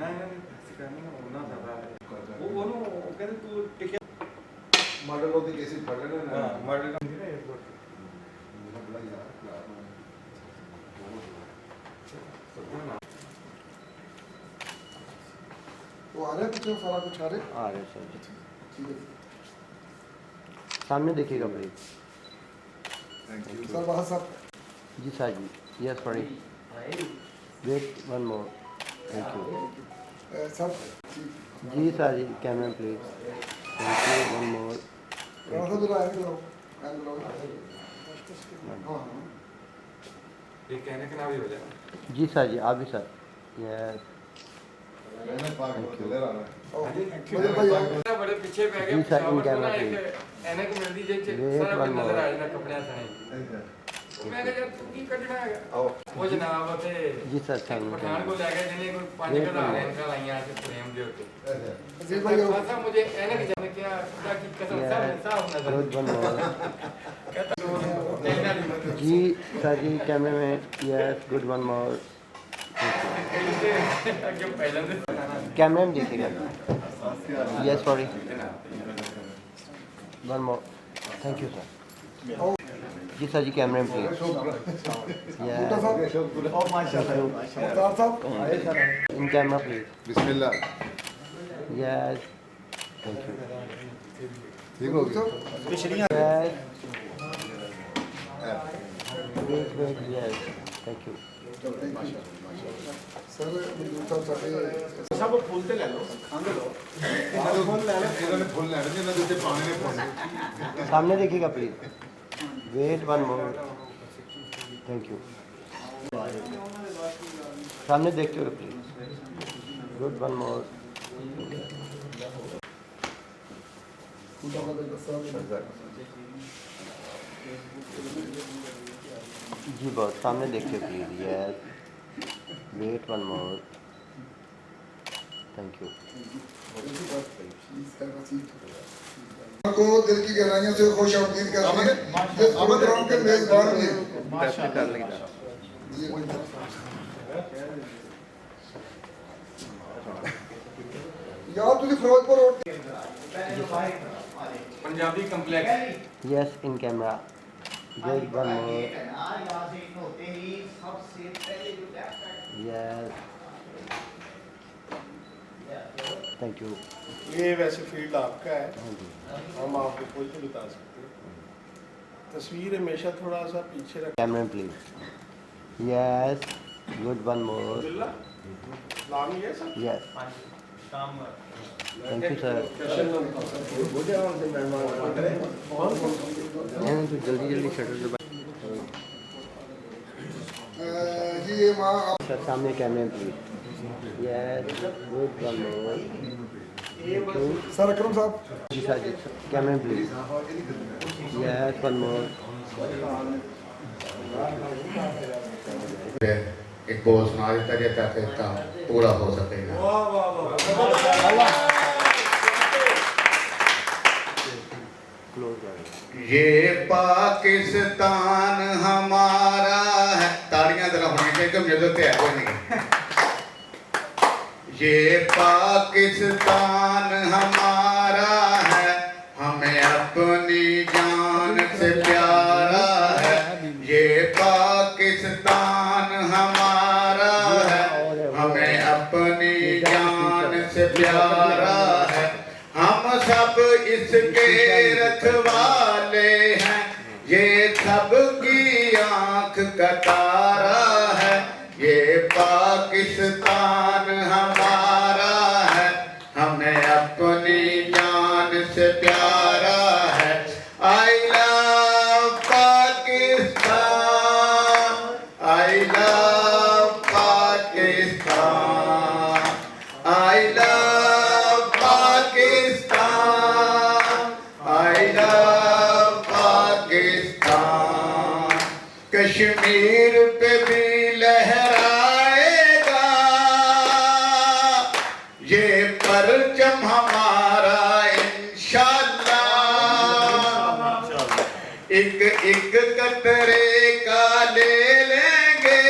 ਜਿੰਨਾ ਇਹਨਾਂ ਨੇ ਕਰਨਾ ਉਹਨਾਂ ਜ਼ਿਆਦਾ ਉਹ ਉਹਨੂੰ ਕਹਿੰਦੇ ਤੂੰ ਟਿਕਿਆ ਮਾਡਲ ਉਹਦੀ ਕੇਸੀ ਫੜ ਲੈਣਾ ਨਾ ਹਾਂ ਮਾਡਲ ਕੰਮ ਜਿਹੜਾ 에어ਪੋਰਟ ਬੜਾ ਯਾਰ तो आ रहा है कुछ सारा कुछ आ रहा आ रहे सर जी ठीक है सामने देखिएगा प्लीज थैंक यू सर वहाँ सब जी sir ji yes sorry wait one more thank you सब जी sir ji camera please thank you one more कहाँ से बुलाया है लोग हाँ ये कहने के ना भी हो जाएगा जी सर जी आप भी सर यस मैंने पार्क में चले रहा है बड़े पीछे पै गए जी सर, शावर इनका ना नाम एक एनक मिलदी जे वेट सारा वन नजर मोर। आ जाना कपड़े सने मैं कहा यार तू की कटना है आओ वो जनाब थे जी सर सामने पठान को ले गए जिन्हें कोई पांच वेट कलर वन इनका लाइयां से फ्रेम दे होते जी भाई खासा मुझे एनक जाने क्या खुदा की कसम साफ नजर गुड वन मोर कहता कहना नहीं जी सर जी कैमरे में यस गुड वन मोर आगे पहले से कैमरे में देखिएगा yes sorry one more thank you sir ji sir ji कैमरे में प्लीज बूटा साहब यस सरदार साहब इन कैमरा प्लीज बिस्मिल्लाह यस थैंक यू ठीक हो गया yes wait wait yes thank you sir दूसरा साढ़े सब फूल ते ले लो खंग लो इन्होंने फुल लेने जिन्होंने दूसरे पानी ने पानी सामने देखिएगा please wait one more thank you सामने देखते हुए प्लीज गुड वन मोर बूटा का दस्ता जी बॉस सामने देखते please yes wait one more thank you को दिल की गहराइयों से खुश आमदीद करते हैं ये प्रोग्राम के मेजबान भी यार तुझे Ferozepur road Punjabi complex yes in camera good one more yes thank you ये वैसे फील्ड आपका है हाँ जी हम आपको कोई नहीं बता सकते तस्वीर हमेशा थोड़ा सा पीछे रख camera please yes good one मोर नाम ये सब यस थैंक यू सर तो जल्दी जल्दी शटर दबा जी ये माँ सर सामने कैमरे please yes good one more thank you sir Akram साहब जी सर जी कैमरे प्लीज यस वन मोर एक बोल सुना देता है ताकि काम पूरा हो सकेगा। वाह वाह वाह क्लोज ये पाकिस्तान हमारा है, तालियां जरा होनी चाहिए कि मुझे तो है कोई नहीं। ये पाकिस्तान हमारा है, हमें अपनी जान से प्यारा है। ये पाकिस्तान हमारा है, हमें अपनी जान से प्यारा है। हम सब इसके रखवाले हैं, ये सबकी आँख का तारा है। ये पाकिस्तान हमारा है, हमें अपनी जान से प्यारा है। I love Pakistan, I love Pakistan, I love Pakistan, I love Pakistan. Kashmir पे भी लहराएगा ये परचम हमारा इंशाअल्लाह। एक एक कतरे का ले लेंगे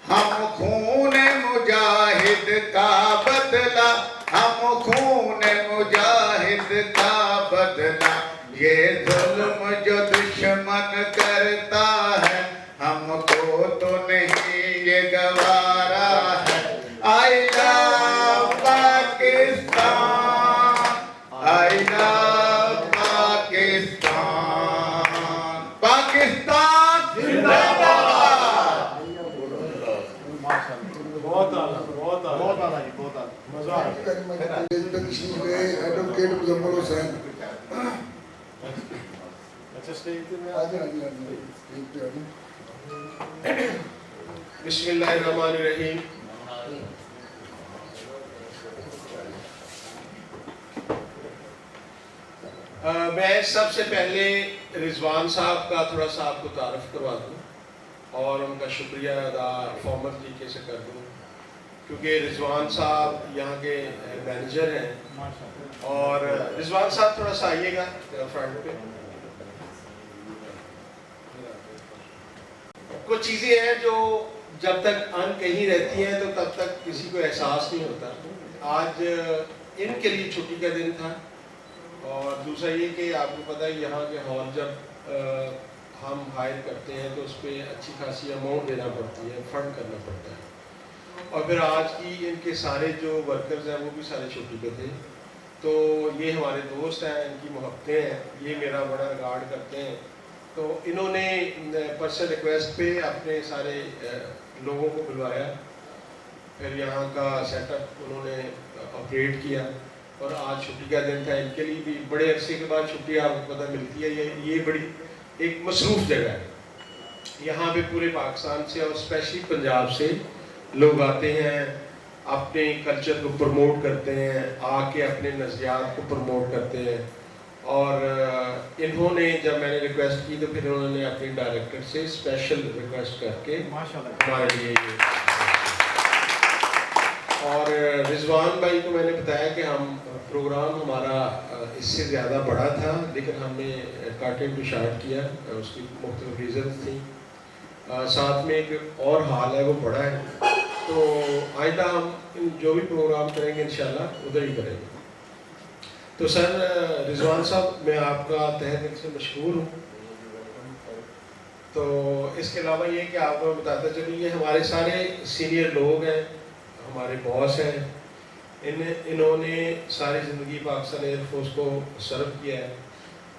हम खून मुजाहिद का बदला, हम खून मुजाहिद का बदला, ये जुल्म जो दुश्मन करता है हमको तो नहीं ये गवारा है। I love Pakistan, I love Pakistan, Pakistan जिंदाबाद। बहुत आला, बहुत आला, बहुत आला जी, बहुत आला, मजा आ गया। एडवोकेट मुजम्मल हुसैन अच्छा स्टेज पे मैं आज बिस्मिल्लाहिर्रहमानिर्रहीम। मैं सबसे पहले रिजवान साहब का थोड़ा सा आपको तारफ़ करवा दूँ और उनका शुक्रिया अदा फॉर्मल तरीके से कर दूँ, क्योंकि रिजवान साहब यहाँ के मैनेजर हैं। और रिजवान साहब थोड़ा सा आइएगा फ्रंट पे। कुछ चीज़ें हैं जो जब तक अनकही रहती हैं तो तब तक किसी को एहसास नहीं होता। आज इनके लिए छुट्टी का दिन था, और दूसरा ये कि आपको पता है यहाँ के हॉल जब हम हायर करते हैं तो उस पर अच्छी खासी अमाउंट देना पड़ती है, फंड करना पड़ता है। और फिर आज की इनके सारे जो वर्कर्स हैं वो भी सारे छुट्टी पे थे, तो ये हमारे दोस्त हैं, इनकी मोहब्बतें हैं, ये मेरा बड़ा रिगार्ड करते हैं। तो इन्होंने पर्सनल रिक्वेस्ट पे अपने सारे लोगों को बुलवाया, फिर यहाँ का सेटअप उन्होंने ऑपरेट किया, और आज छुट्टी का दिन था। इनके लिए भी बड़े अरसे के बाद छुट्टी आपको पता मिलती है। ये बड़ी एक मसरूफ़ जगह है। यहाँ पे पूरे पाकिस्तान से और स्पेशली पंजाब से लोग आते हैं, अपने कल्चर को प्रमोट करते हैं, आके अपने नज़रियात को प्रमोट करते हैं। और इन्होंने जब मैंने रिक्वेस्ट की तो फिर उन्होंने अपने डायरेक्टर से स्पेशल रिक्वेस्ट करके हमारे लिए और रिजवान भाई को मैंने बताया कि हम प्रोग्राम हमारा इससे ज़्यादा बड़ा था, लेकिन हमने काटिंग टू शार्ट किया, उसकी मुख्तलिफ रीज़न थी। साथ में एक और हाल है वो बड़ा है, तो आइंदा हम जो भी प्रोग्राम करेंगे इंशाल्लाह उधर ही करेंगे। तो सर रिजवान साहब, मैं आपका तहे दिल से मशहूर हूँ। तो इसके अलावा ये कि आपको बताता चलूँ, ये हमारे सारे सीनियर लोग हैं, हमारे बॉस हैं। इन्होंने सारी ज़िंदगी पाकिस्तान एयरफोर्स को सर्व किया है,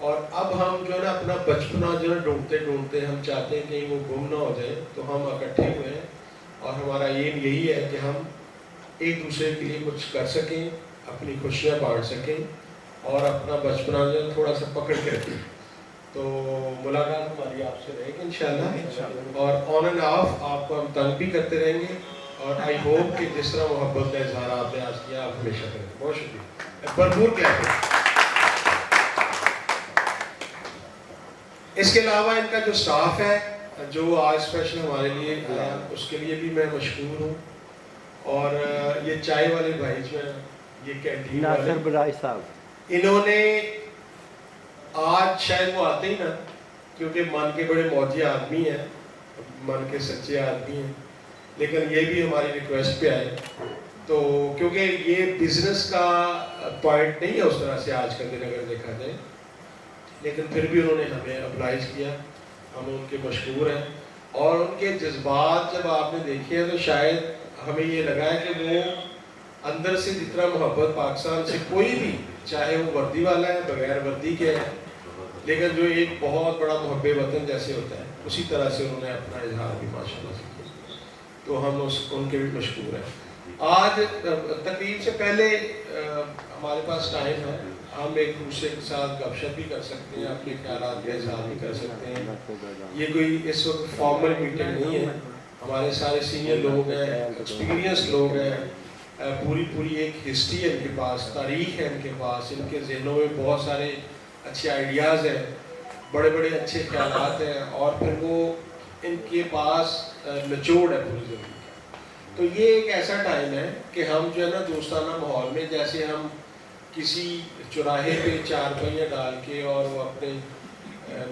और अब हम जो है ना अपना बचपना जो है ढूंढते ढूंढते हम चाहते हैं कि वो गुम ना हो जाए, तो हम इकट्ठे हुए हैं। और हमारा एम यही है कि हम एक दूसरे के लिए कुछ कर सकें, अपनी खुशियाँ बांट सकें, और अपना बचपना जो है थोड़ा सा पकड़ के रखें। तो मुलाकात हमारी आपसे रहेगी इंशाल्लाह, और ऑन एंड ऑफ आपको हम तंग भी करते रहेंगे। और आई होप कि जिस तरह मोहब्बत का इजहार आपने आज किया आप हमेशा करें। बहुत शुक्रिया, भरपूर क्लैप। इसके अलावा इनका जो स्टाफ है जो आज स्पेशल हमारे लिए आया, उसके लिए भी मैं मशहूर हूँ। और ये चाय वाले भाई जो हैं, ये कैंटीन नासिर बराई साहब, इन्होंने आज शायद वो आते ही ना, क्योंकि मन के बड़े मौजी आदमी हैं, मन के सच्चे आदमी हैं, लेकिन ये भी हमारी रिक्वेस्ट पे आए। तो क्योंकि ये बिजनेस का पॉइंट नहीं है उस तरह से आज का दिन अगर देखा जाए, लेकिन फिर भी उन्होंने हमें अप्लाइज किया, हम उनके मशहूर हैं। और उनके जज्बात जब आपने देखे हैं तो शायद हमें ये लगा है कि वो अंदर से जितना मोहब्बत पाकिस्तान से कोई भी, चाहे वो वर्दी वाला है बगैर वर्दी के है, लेकिन जो एक बहुत बड़ा मोहब्बे वतन जैसे होता है, उसी तरह से उन्होंने अपना इजहार भी माशाल्लाह से किया। तो हम उनके भी मशहूर हैं। आज तकरीब से पहले हमारे पास टाइम है, हम एक दूसरे के साथ गपशप भी कर सकते हैं, अपने ख्यालात का इजहार भी कर सकते हैं। ये कोई इस वक्त फॉर्मल मीटिंग नहीं है, हमारे सारे सीनियर लोग हैं, एक्सपीरियंस लोग हैं, पूरी एक हिस्ट्री है इनके पास, तारीख है इनके पास, इनके जहनों में बहुत सारे अच्छे आइडियाज़ हैं, बड़े बड़े अच्छे ख्यालात हैं, और फिर वो इनके पास निचोड़ है पूरी ज़िंदगी। तो ये एक ऐसा टाइम है कि हम जो है ना दोस्ताना माहौल में, जैसे हम किसी चौराहे पे चार पहिया डाल के और वो अपने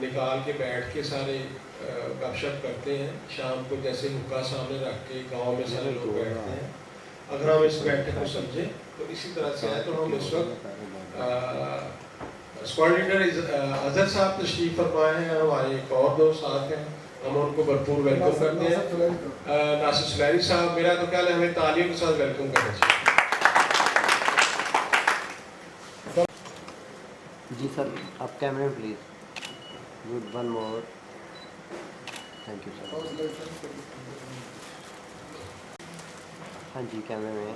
निकाल के बैठ के सारे गपशप करते हैं, शाम को जैसे हुक्का सामने रख के गांव में सारे लोग बैठते हैं, अगर हम इस बैठक को समझें तो इसी तरह से है। तो हम इस वक्त स्क्वाड लीडर अजहर साहब तशरीफ फरमाए हैं, हमारे एक और दोस्त साथ हैं, हम उनको भरपूर वेलकम करते हैं। नासिर सुलैरी साहब, मेरा तो ख्याल है हमें तालियों के साथ वेलकम करना चाहिए। जी सर, आप कैमरे में please. Good, one more, thank you sir. हाँ जी, कैमरे में,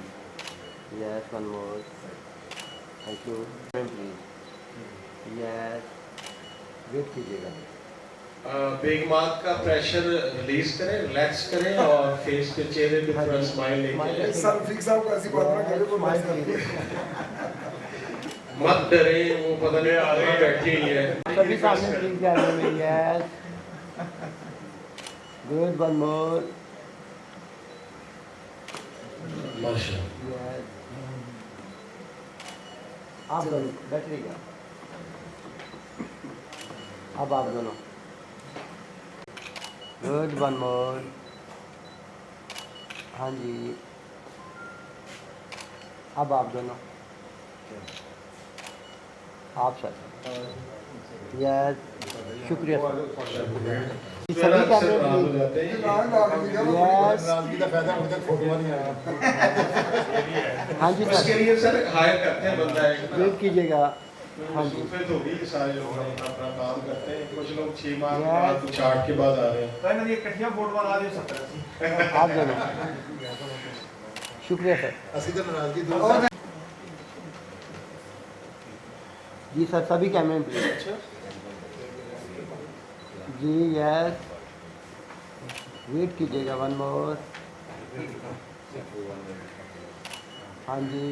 yes, one more, thank you, please, yes, wait कीजिएगा। बेगमात का प्रेशर रिलीज करें, रिलैक्स करें और फेस पे, चेहरे पे थोड़ा स्माइल लेके सर फिक्स आपको ऐसी बात ना करे, वो बात मत डरे, वो पता नहीं आगे बैठी ही है। सभी सामने प्लीज कैमरे में, यस, गुड, वन मोर, माशाल्लाह। यस, आप दोनों बैठ रहिएगा, अब आप दोनों, गुड, वन मोर, हाँ जी, अब आप दोनों, आप सर, यस, शुक्रिया सर। सभी कैमरे प्लीज, यस, हाँ जी उसके सर, लिए सर हायर करते हैं बंदा एक ना। वेट कीजिएगा, हाँ जी, सफेद हो गई, सारे लोग अपना अपना काम करते हैं, कुछ लोग 6 माह के बाद, कुछ 8 के बाद आ रहे हैं। आप दोनों, शुक्रिया सर। जी सर, सभी कैमरे में प्लीज, जी, यस, वेट कीजिएगा, वन मोर, हाँ जी,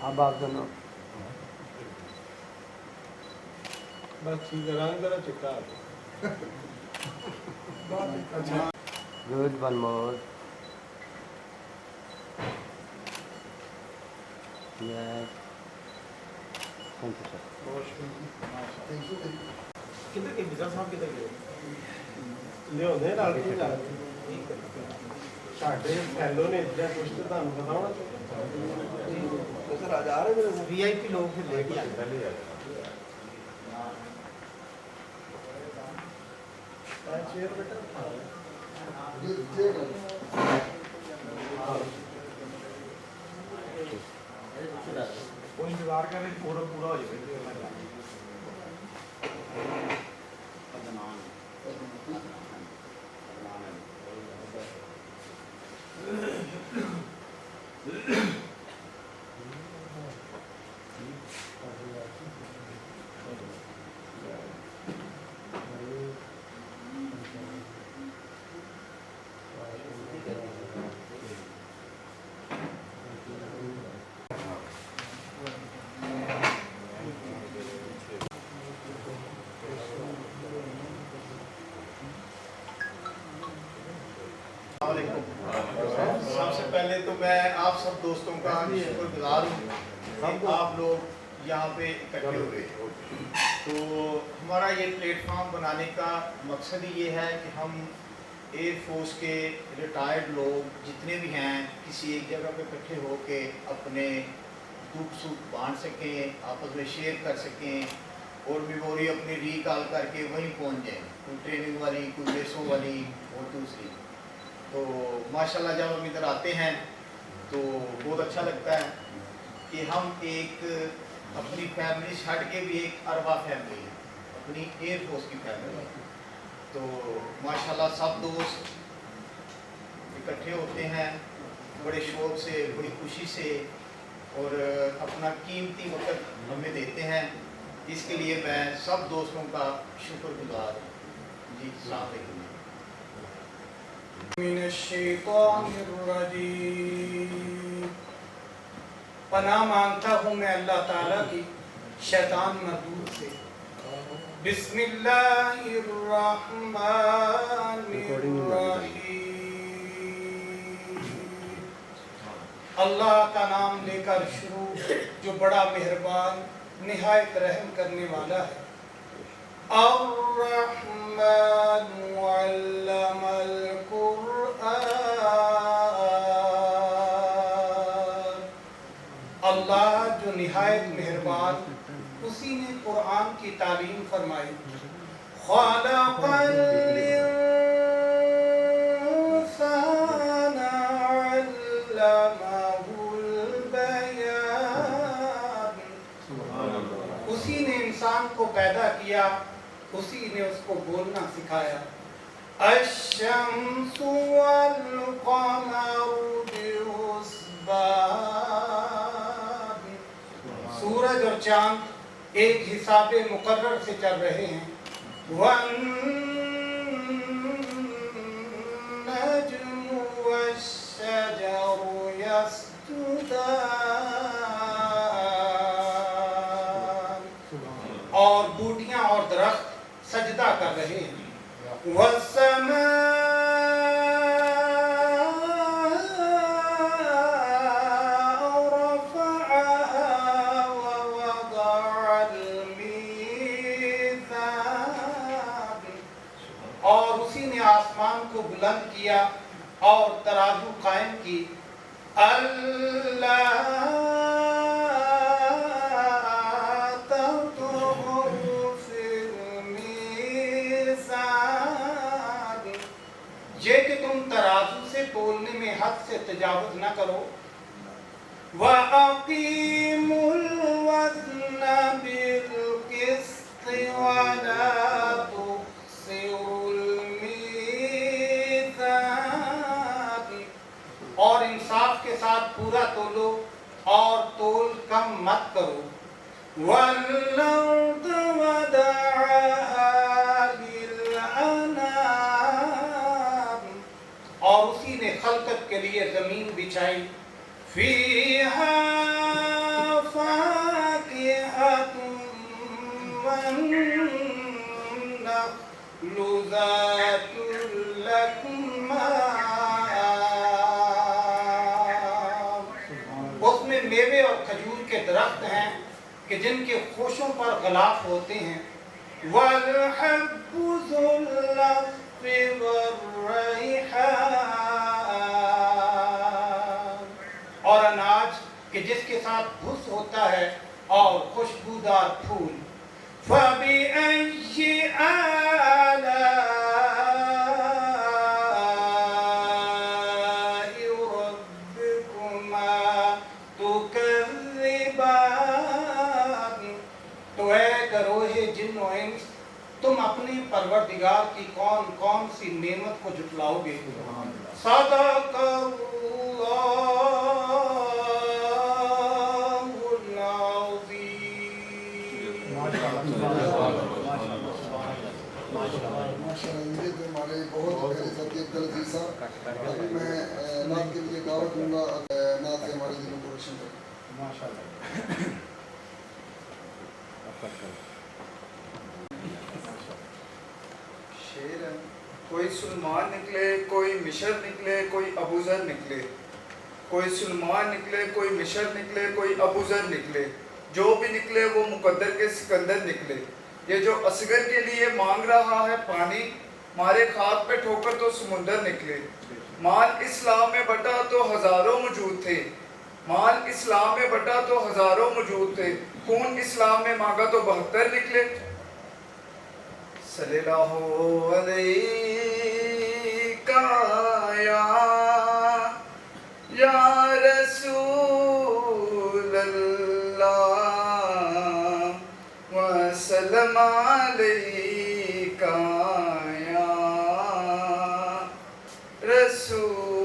अब आप दोनों, बस ठीक है, रंग जरा चिपका दो। Good, one more, yes, thank you sir. ਲਿਆਉਂਦੇ ਨਾਲ ਕੀ ਨਾਲ ਸਾਡੇ ਫੈਲੋ ਨੇ ਇੱਦਾਂ ਕੁਝ ਤਾਂ ਤੁਹਾਨੂੰ ਪਤਾ ਹੋਣਾ ਚਾਹੀਦਾ। ਸਰ ਅੱਜ ਆ ਰਹੇ ਮੇਰੇ ਵੀਆਈਪੀ ਲੋਕ ਫਿਰ ਲੈ ਕੇ ਆਏ ਪਹਿਲੇ ਆ ਚੇਅਰ ਬੇਟਾ ਕੋਈ ਇੰਤਜ਼ਾਰ ਕਰੇ ਪੂਰਾ ਪੂਰਾ ਹੋ ਜਾਵੇ। सबसे पहले तो मैं आप सब दोस्तों का शुक्रगुजार हूँ कि आप लोग यहाँ पे इकट्ठे हुए। तो हमारा ये प्लेटफॉर्म बनाने का मकसद ही ये है कि हम एयरफोर्स के रिटायर्ड लोग जितने भी हैं किसी एक जगह पे इकट्ठे होके अपने दुख सुख बांट सकें, आपस में शेयर कर सकें और मेमोरी अपनी रिकॉल करके वहीं पहुँच जाएँ, कोई ट्रेनिंग वाली, कोई रेसों वाली और दूसरी। तो माशाल्लाह जब हम इधर आते हैं तो बहुत अच्छा लगता है कि हम एक अपनी फैमिली छड़ के भी एक अरबा फैमिली है, अपनी एयरफोर्स की फैमिली है। तो माशाल्लाह सब दोस्त इकट्ठे होते हैं बड़े शौक से, बड़ी खुशी से और अपना कीमती वक्त हमें देते हैं। इसके लिए मैं सब दोस्तों का शुक्रगुजार हूँ जी। अस्सलाम वालेकुम। पनाह मांगता हूँ मैं अल्लाह ताला की शैतान मरदूद से। बिस्मिल्लाहिर्रहमानिर्रहीम। अल्लाह का नाम लेकर शुरू जो बड़ा मेहरबान निहायत रहम करने वाला है। अर्रहमानु अल्लमल कुरआन अल्लाह जो निहायत मेहरबान, उसी ने कुरान की तालीम फरमाई। खलक़ल इंसाना अल्लमहुल बयान। उसी ने इंसान को पैदा किया, उसी ने उसको बोलना सिखाया। अश्शम्सु वल क़मरु बिहुस्बान। सूरज और चांद एक हिसाबे मुकर्रर से चल रहे हैं। वन्नज्मु वश्शजरु यस्जुदान। और बूटियां और दरख्त सजदा कर रहे हैं। वस्समाअ रफ़अहा ववदअल मीज़ान। और उसी ने आसमान को बुलंद किया और तराजू कायम की। अल्लाह ये कि तुम तराजू से तोलने में हद से तजावुज न करो। वअक़ीमुल वज़्न बिलक़िस्ति वला तुख़्सिरुल मीज़ान। और इंसाफ के साथ पूरा तोलो और तोल कम मत करो। वल-अर्ज़ वदअहा लिल-अनाम। और उसी ने खलकत के लिए जमीन बिछाई। फीहा फाकिहतुन वन्नख्लु ज़ातुल अक्माम। उसमें मेवे और खजूर के दरख्त हैं कि जिनके खोशों पर गलाफ होते हैं। वल-हब्बु ज़ुल-अफ़्फ़ि वर्रैहान। और अनाज कि जिसके साथ भुस होता है और खुशबूदार फूल। फ़बिअय्यि आलाइ रब्बिकुमा तुकज़्ज़िबान। तो ऐ गरोहे जिन्न और इंस, तुम अपने परवरदिगार की कौन कौन सी नेमत को जुटलाओगे। सदक़ल्लाहुल अज़ीम। माशाअल्लाह, ये तो हमारे बहुत प्यारे साथी अब्दुल अजीज साहब। अभी मैं नात के लिए दावत दूंगा, नात से हमारे दिलों को रोशन करें। शेर है। कोई सुलेमान निकले, कोई मिशर निकले, कोई अबूजर निकले। कोई सुलेमान निकले, कोई मिशर निकले, कोई अबूजर निकले। जो भी निकले वो मुकद्दर के सिकंदर निकले। ये जो असगर के लिए मांग रहा है पानी, मारे खाक पे ठोकर तो समुंदर निकले। माल इस्लाम में बटा तो हजारों मौजूद थे। माल इस्लाम में बटा तो हजारों मौजूद थे। खून इस्लाम में मांगा तो 72 निकले। सल्लल्लाहु अलैका या रसूल अल्लाह व सल्लम अलैका या रसूल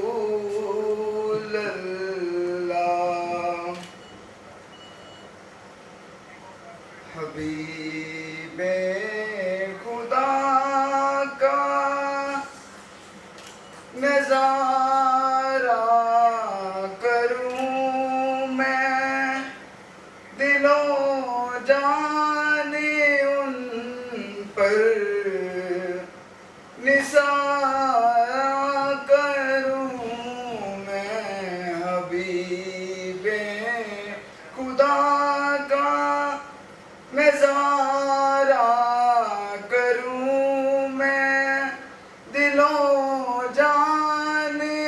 अल्लाह। हबीबे खुदा का नजारा करूं मैं, दिलो जाने उन पर निसारा करूं मैं। हबीबे खुदा का नजारा करूं मैं, दिलो जाने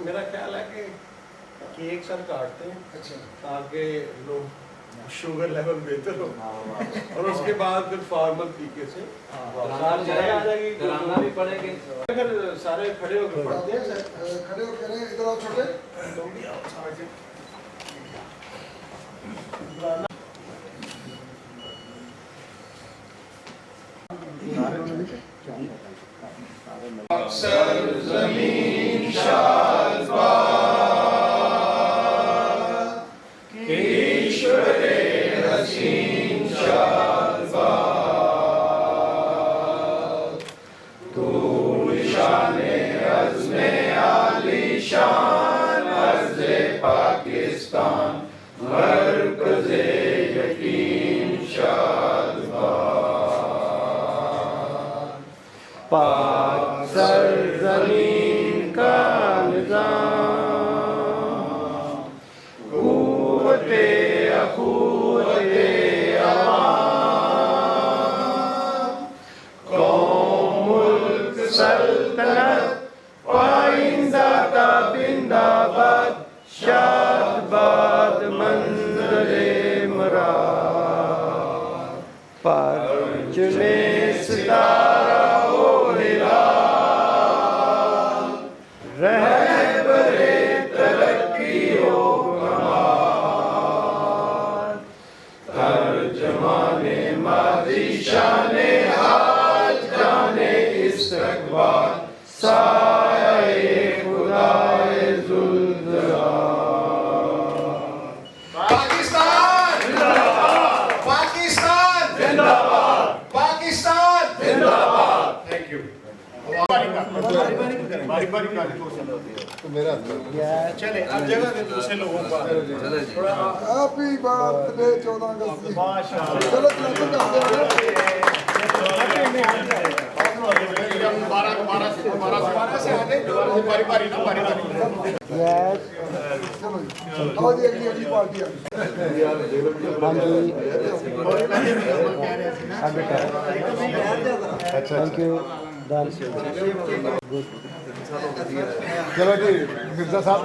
میرا خیال ہے کہ کیک سر کاٹتے ہیں اچھا تاکہ لوگ شوگر لیول بہتر ہو اور اس کے بعد پھر فارمل طریقے سے چائے آ جائے گی کرانا بھی پڑے گی. اگر سارے کھڑے ہو کے پڑھتے ہیں سر کھڑے ہو کے رہے ادھر آؤ چھوٹے. تم بھی آؤ زمین شاد باد ایشور حسین شاد باد تو نشان عزم عالی شان عرض پاکستان مرکز یقین شاد پاک سرزمین کا نظام قوت اخوت عوام قوم ملک سلطنت پائندہ تابندہ باد شاد باد منظر مراد پرچم ستارہ ہو ہلال رہبر ترقی ہو کمال ترجمان ماضی شان حال جانے استقبال سایہ خدائے ذوالجلال. پاکستان زندہ باد. پاکستان زندہ باد. پاکستان زندہ باد. Thank you. چلے اب جگہ دے دوسرے لوگوں کو. ہیپی برتھ ڈے 14 اگست. چلو اگلی پارٹی تھینک یو. چلو جی مرزا صاحب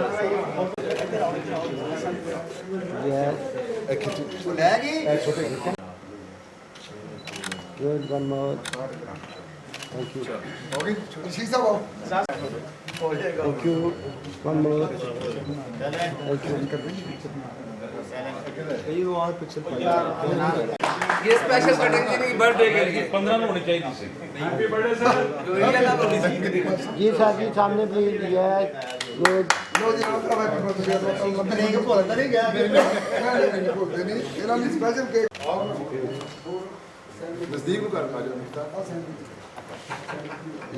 Good, one more. Thank you. ہوگی شیخ صاحب آؤ. Thank you. One more. Thank you. یہ اسپیشل کٹنگ کی برتھ ڈے کے لیے 15 میں ہونی چاہیے تھی. Happy birth day sir. جی صاحب جی سامنے پلیز. Yes. Good. لو جی آپ کا ہیپی برتھ ڈے. نہیں کہ بولتا نہیں گیا نہیں بولتے نہیں انہوں نے اسپیشل کیک نزدیک کر پا جو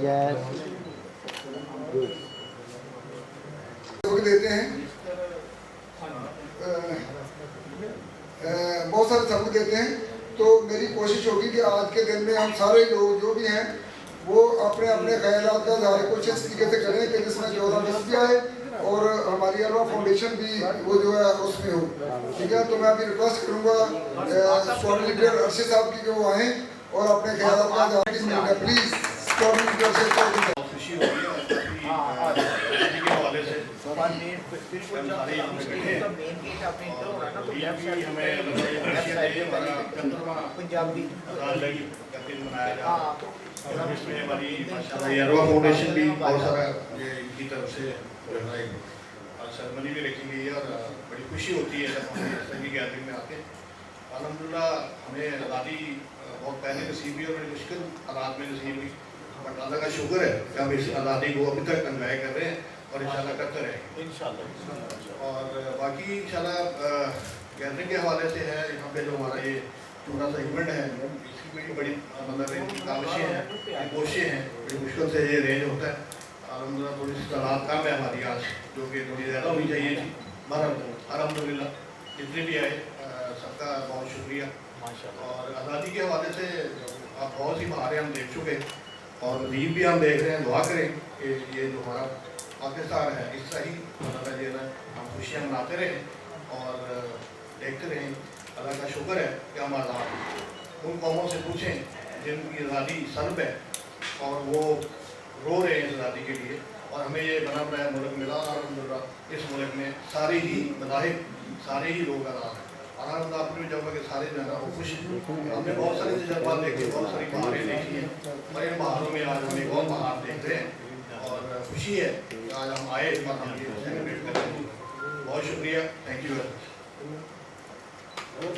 Yes. Good. دیتے ہیں بہت سارے سبق دیتے ہیں. تو میری کوشش ہوگی کہ آج کے دن میں ہم سارے لوگ جو بھی ہیں وہ اپنے اپنے خیالات کا اظہار کچھ اس طریقے سے کریں کہ جس میں 14 اگست بھی آئے اور ہماری الوا فاؤنڈیشن بھی وہ جو ہے اس میں ہو. ٹھیک ہے. تو میں ابھی ریکویسٹ کروں گا اسکواڈ لیڈر ارشد صاحب کی کہ وہ آئیں اور اپنے خیالات کا اظہار کریں. پلیز اسکواڈ لیڈر ارشد صاحب. خوشی ہو رہی ہے کے حوالے سے پنجابی یاروا فاؤنڈیشن بھی بہت سارا ان کی طرف سے سرمنی بھی رکھی گئی ہے اور بڑی خوشی ہوتی ہے سنگی گیدرنگ میں آ کے. الحمدللہ ہمیں آزادی بہت پہلے نصیب ہوئی اور بڑی مشکل حالات میں نصیب ہوئی. بٹ اللہ کا شکر ہے کہ ہم اس آزادی کو ابھی تک انجوائے کر رہے ہیں اور انشاءاللہ کرتے رہیں گے انشاءاللہ. اور باقی انشاءاللہ گیدرنگ کے حوالے سے ہے یہاں پہ جو ہمارا یہ چھوٹا سا ایونٹ ہے اس میں بھی بڑی مطلب کاوشیں ہیں کوششیں ہیں. بڑی مشکل سے یہ رینج ہوتا ہے. الحمدللہ تھوڑی سی تعداد کم ہے ہماری آج جو کہ تھوڑی زیادہ ہونی چاہیے تھی. الحمدللہ جتنے بھی آئے سب کا بہت شکریہ. اور آزادی کے حوالے سے آپ بہت سی بہاریں ہم دیکھ چکے اور مزید بھی ہم دیکھ رہے ہیں. دعا کریں کہ یہ جو ہمارا پاکستان ہے اس طرح ہی ہم خوشیاں مناتے رہیں اور دیکھتے رہیں. اللہ کا شکر ہے کہ ہم آزاد ہیں. ان قوموں سے پوچھیں جن کی آزادی سلب ہے اور وہ رو رہے ہیں آزادی کے لیے اور ہمیں یہ بنا بنایا ملک ملا الحمدللہ. اس ملک میں سارے ہی مذاہب سارے ہی لوگ آرام ہیں. الحمدللہ اپنے جگہ کے سارے جو ہے نا وہ خوش ہیں. ہم نے بہت سارے تجربات دیکھے, بہت ساری بہاریں دیکھی ہیں, اور ان بہاروں میں آج ہم ایک اور بہار دیکھ رہے ہیں اور خوشی ہے کہ آج ہم آئے اور ہم یہ سیلیبریٹ کر رہے ہیں. بہت شکریہ, تھینک یو ویری مچ.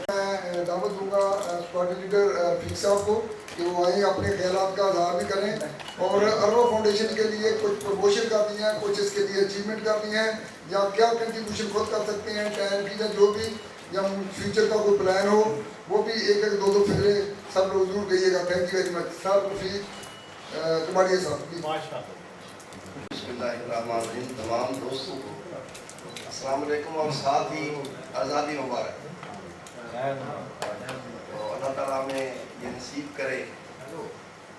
میں دعوت دوں گا اسکواڈ لیڈر رفیق صاحب کو کہ وہ آئیں, اپنے خیالات کا اظہار بھی کریں, اور اروا فاؤنڈیشن کے لیے کچھ پروموشن کرنی ہے, کچھ اس کے لیے اچیومنٹ کرنی ہے, یا کیا کنٹریبیوشن خود کر سکتے ہیں ٹائم کی, یا جو بھی یا فیوچر کا کوئی پلان ہو وہ بھی ایک ایک دو فکرے سب لوگ ضرور کہیے گا. Thank you very much. Sir Rafiq تمہاری صاحب. بسم اللہ الرحمن الرحیم. تمام دوستوں کو السلام علیکم اور ساتھ ہی آزادی مبارک. تو اللہ تعالیٰ میں یہ نصیب کرے.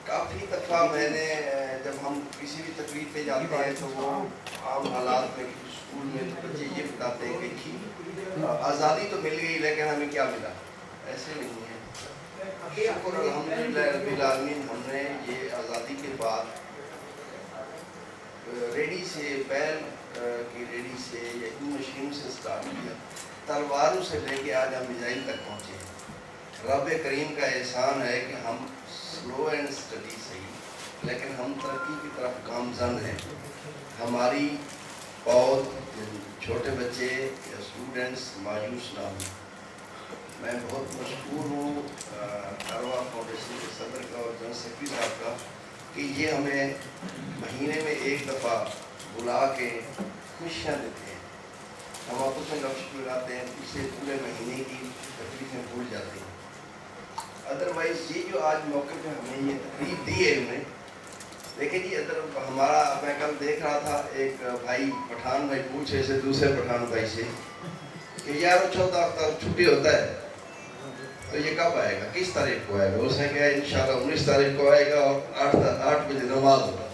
کافی دفعہ میں نے جب ہم کسی بھی تقریب پہ جاتے ہیں تو وہ عام حالات میں اسکول میں تو بچے یہ بتاتے ہیں کہ آزادی تو مل گئی لیکن ہمیں کیا ملا. ایسے نہیں ہے. شکر الحمدللہ رب العالمین, ہم نے یہ آزادی کے بعد ریڈی سے, بیل کی ریڈی سے یا ان مشین سے اسٹارٹ کیا, تلواروں سے لے کے آج ہم میزائل تک پہنچے ہیں. رب کریم کا احسان ہے کہ ہم سلو اینڈ اسٹڈی صحیح لیکن ہم ترقی کی طرف گامزن ہیں. ہماری پود چھوٹے بچے یا اسٹوڈنٹس مایوس نہ ہوں. میں بہت مشکور ہوں اروا فاؤنڈیشن کے صدر کا اور جنرل سیکرٹری صاحب کا کہ یہ ہمیں مہینے میں ایک دفعہ بلا کے خوشیاں دیتے ہیں. ہم آپس میں لفظ ملاتے ہیں, اسے پورے مہینے کی تکلیفیں بھول جاتے ہیں. ادروائز یہ جو آج موقع پہ ہمیں یہ تقریب دی ہے انہوں نے, لیکن یہ ادر ہمارا, میں کل دیکھ رہا تھا ایک بھائی پٹھان بھائی پوچھ رہے سے دوسرے پٹھان بھائی سے کہ یار 14 اختر چھٹی ہوتا ہے تو یہ کب آئے گا, کس تاریخ کو آئے گا. اس نے کہا انشاءاللہ 19 تاریخ کو آئے گا اور 8 بجے نماز ہوگا.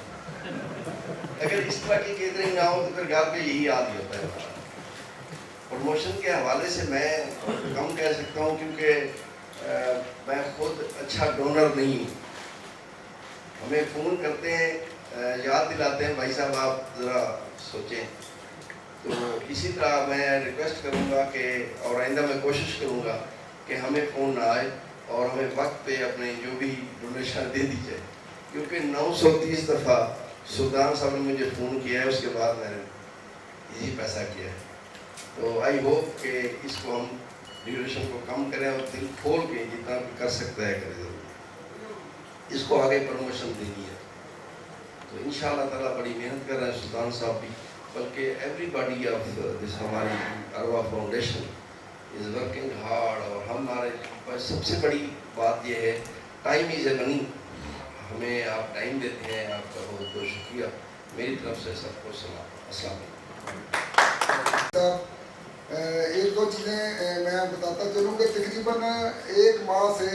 اگر اس طرح کی کیٹرنگ نہ ہو تو پھر گھر پہ یہی یاد ہی ہوتا ہے. پروموشن کے حوالے سے میں کم کہہ سکتا ہوں کیونکہ میں خود اچھا ڈونر نہیں ہوں. ہمیں فون کرتے ہیں, یاد دلاتے ہیں بھائی صاحب آپ ذرا سوچیں. تو اسی طرح میں ریکویسٹ کروں گا کہ اور آئندہ میں کوشش کروں گا کہ ہمیں فون نہ آئے اور ہمیں وقت پہ اپنے جو بھی ڈونیشن دے دی جائے, کیونکہ 930 دفعہ سلطان صاحب نے مجھے فون کیا ہے, اس کے بعد میں نے یہی پیسہ کیا ہے. تو آئی ہوپ کہ اس کو ہم ڈیوریشن کو کم کریں اور دل کھول کے جتنا بھی کر سکتا ہے کرے ضرور. اس کو آگے پروموشن دینی ہے. تو انشاءاللہ تعالیٰ بڑی محنت کر رہے ہیں سلطان صاحب بھی, بلکہ ایوری باڈی آف دس ہماری اروا فاؤنڈیشن از ورکنگ ہارڈ. اور ہمارے سب سے بڑی بات یہ ہے ٹائم از اے منی. ہمیں آپ ٹائم دیتے ہیں, آپ کا بہت بہت شکریہ. میری طرف سے سب کو سلام. السلام علیکم. ایک دو چیزیں میں بتاتا چلوں کہ تقریباً 1 ماہ سے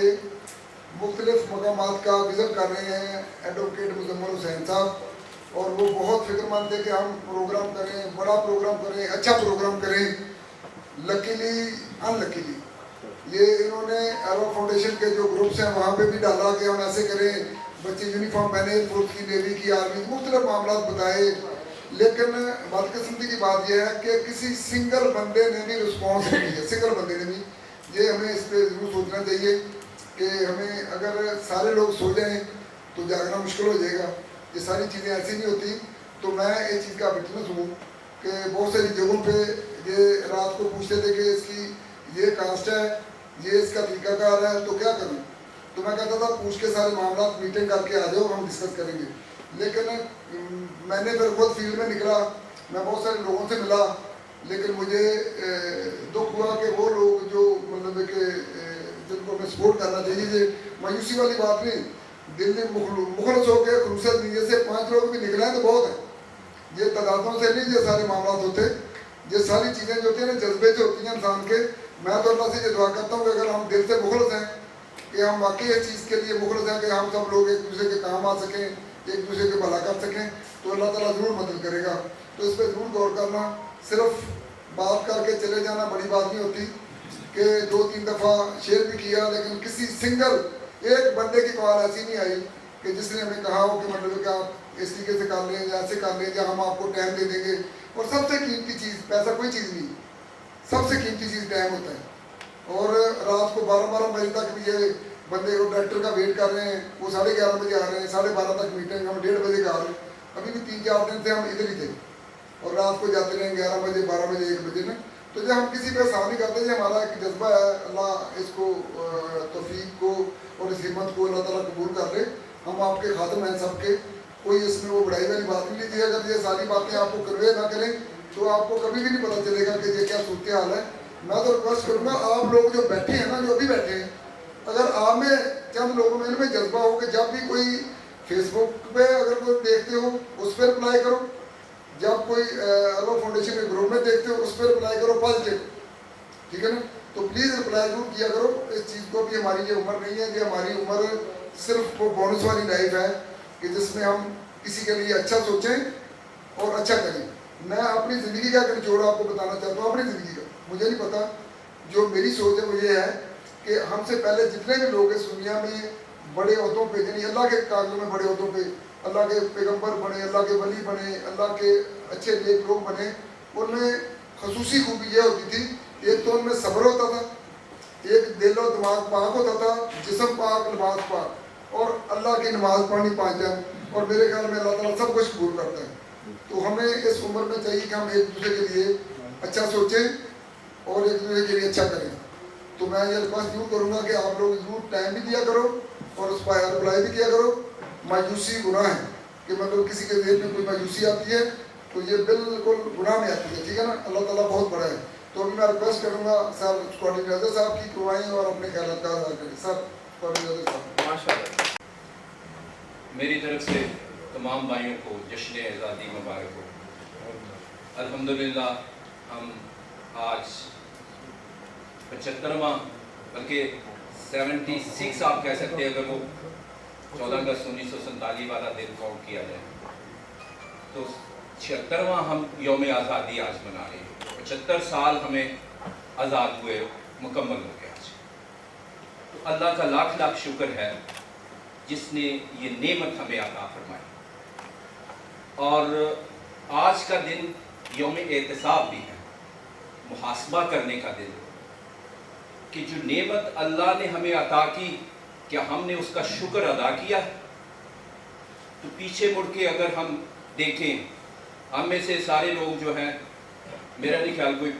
مختلف مقامات کا وزٹ کر رہے ہیں ایڈوکیٹ مزمل حسین صاحب, اور وہ بہت فکر مند تھے کہ ہم پروگرام کریں, بڑا پروگرام کریں, اچھا پروگرام کریں. لکیلی ان لکیلی یہ انہوں نے اروا فاؤنڈیشن کے جو گروپس ہیں وہاں پہ بھی ڈالا کہ ہم ایسے کریں, بچے یونیفارم پہنے, فورس کی, نیوی کی, آرمی, مختلف معاملات بتائے. لیکن بدقسمتی کی بات یہ ہے کہ کسی سنگل بندے نے بھی رسپانس نہیں ہے, سنگل بندے نے بھی. یہ ہمیں اس پہ ضرور سوچنا چاہیے کہ ہمیں اگر سارے لوگ سو جائیں تو جاگنا مشکل ہو جائے گا. یہ ساری چیزیں ایسی نہیں ہوتی. تو میں ایک چیز کا وٹنس ہوں کہ بہت ساری جگہوں پہ یہ رات کو پوچھتے تھے کہ اس کی یہ کاسٹ ہے, یہ اس کا طریقہ کار ہے, تو کیا کروں. تو میں کہتا تھا پوچھ کے سارے معاملات میٹنگ کر کے آ جاؤ, ہم ڈسکس کریں گے. لیکن میں نے پھر خود فیلڈ میں نکلا, میں بہت سارے لوگوں سے ملا, لیکن مجھے دکھ ہوا کہ وہ لوگ جو مطلب کہ جن کو ہمیں سپورٹ کرنا چاہیے, یہ مایوسی والی بات نہیں, دل میں مخلص ہو کے خلوصیت نیت سے 5 لوگ بھی نکلے ہیں تو بہت ہیں. یہ تعدادوں سے نہیں یہ سارے معاملات ہوتے. یہ ساری چیزیں جو ہوتی ہیں نا جذبے سے ہوتی ہیں انسان کے. میں تو اللہ سے یہ دعا کرتا ہوں کہ اگر ہم دل سے مخلص ہیں, کہ ہم واقعی اس چیز کے لیے مخلص ہیں کہ ہم سب لوگ ایک دوسرے کے کام آ سکیں, ایک دوسرے کے بھلا کر سکیں, تو اللہ تعالیٰ ضرور مدد کرے گا. تو اس پہ ضرور غور کرنا. صرف بات کر کے چلے جانا بڑی بات نہیں ہوتی کہ 2-3 دفعہ شیئر بھی کیا, لیکن کسی سنگل ایک بندے کی کال ایسی نہیں آئی کہ جس نے ہمیں کہا ہو کہ مطلب کہ آپ اس طریقے سے کر لیں یا ایسے کر لیں یا ہم آپ کو ٹائم دے دیں گے. اور سب سے قیمتی چیز پیسہ کوئی چیز نہیں, سب سے قیمتی چیز ٹائم ہوتا ہے. اور رات کو 12 بجے تک بھی یہ بندے وہ ڈاکٹر کا ویٹ کر رہے ہیں, وہ 11:30 بجے آ رہے ہیں, 12:30 تک میٹنگ, ہم 1:30 بجے کا آ رہے ہیں. ابھی بھی 3-4 دن سے ہم ادھر ہی تھے اور رات کو جاتے رہے 11 بجے 12 بجے 1 بجے میں. تو جب ہم کسی پہ احسان نہیں کرتے, یہ ہمارا ایک جذبہ ہے. اللہ اس کو توفیق کو اور اس ہمت کو اللہ تعالیٰ قبول کر لے. ہم آپ کے خاتم ہیں سب کے, کوئی اس میں وہ بڑائی والی بات نہیں لیجیے. اگر یہ ساری باتیں آپ کو کنوے نہ کریں تو آپ کو کبھی بھی نہیں پتہ چلے گا کہ یہ کیا صورتحال ہے. میں تو ریکویسٹ کروں گا آپ لوگ جو بیٹھے ہیں نا, جو ابھی بیٹھے ہیں, اگر آپ میں چند لوگوں میں ان میں جذبہ ہو کہ جب بھی کوئی فیس بک پہ اگر کوئی دیکھتے ہو اس پہ رپلائی کرو, جب کوئی اللہ فاؤنڈیشن کے گروپ میں دیکھتے ہو اس پہ رپلائی کرو پازیٹیو, ٹھیک ہے نا. تو پلیز رپلائی ضرور کیا کرو. اس چیز کو بھی ہماری یہ عمر نہیں ہے, یہ ہماری عمر صرف وہ بونس والی لائف ہے کہ جس میں ہم کسی کے لیے اچھا سوچیں اور اچھا کریں. میں اپنی زندگی کا نچوڑ آپ کو بتانا چاہتا ہوں. اپنی زندگی کا مجھے نہیں پتا, جو میری سوچ ہے وہ یہ ہے کہ ہم سے پہلے جتنے بھی لوگ اس دنیا میں بڑے عہدوں پہ, یعنی اللہ کے کاغذوں میں بڑے عہدوں پہ, اللہ کے پیغمبر بنے, اللہ کے ولی بنے, اللہ کے اچھے نیک لوگ بنے, ان میں خصوصی خوبی یہ ہوتی تھی, ایک تو ان میں صبر ہوتا تھا, ایک دل و دماغ پاک ہوتا تھا, جسم پاک لباس پاک, اور اللہ کی نماز پڑھنی 5 ٹائم. اور میرے خیال میں اللہ تعالیٰ سب کچھ قبول کرتا ہے. تو ہمیں اس عمر میں چاہیے کہ ہم ایک دوسرے کے لیے اچھا سوچیں اور ایک دوسرے کے لیے اچھا کریں. تو میں یہ ریکویسٹ ضرور کروں گا کہ آپ لوگ ضرور ٹائم بھی دیا کرو اور اس پر رپلائی بھی کیا کرو. مایوسی گناہ ہے کہ مطلب کسی کے ذہن میں کوئی مایوسی آتی ہے تو یہ بالکل گناہ میں آتی ہے, ٹھیک ہے نا. اللہ تعالیٰ بہت بڑا ہے. تو ابھی میں ریکویسٹ کروں گا سر کوآرڈینیٹر صاحب کی کروائیں اور اپنے خیالات کا اظہار کریں. سر کوآرڈینیٹر صاحب. ماشاء اللہ. میری طرف سے تمام بھائیوں کو جشن آزادی مبارک ہو. الحمدللہ ہم آج 75واں بلکہ 76 آپ کہہ سکتے ہیں اگر وہ 14 اگست 1947 والا دن کاؤنٹ کیا جائے تو 76واں ہم یوم آزادی آج منا رہے ہیں. 75 سال ہمیں آزاد ہوئے مکمل ہو گیا آج. تو اللہ کا لاکھ لاکھ شکر ہے جس نے یہ نعمت ہمیں عطا فرمائی. اور آج کا دن یوم احتساب بھی ہے, محاسبہ کرنے کا دن کہ جو نعمت اللہ نے ہمیں عطا کی کیا ہم نے اس کا شکر ادا کیا. تو پیچھے مڑ کے اگر ہم دیکھیں, ہم میں سے سارے لوگ جو ہیں, میرا نہیں خیال کوئی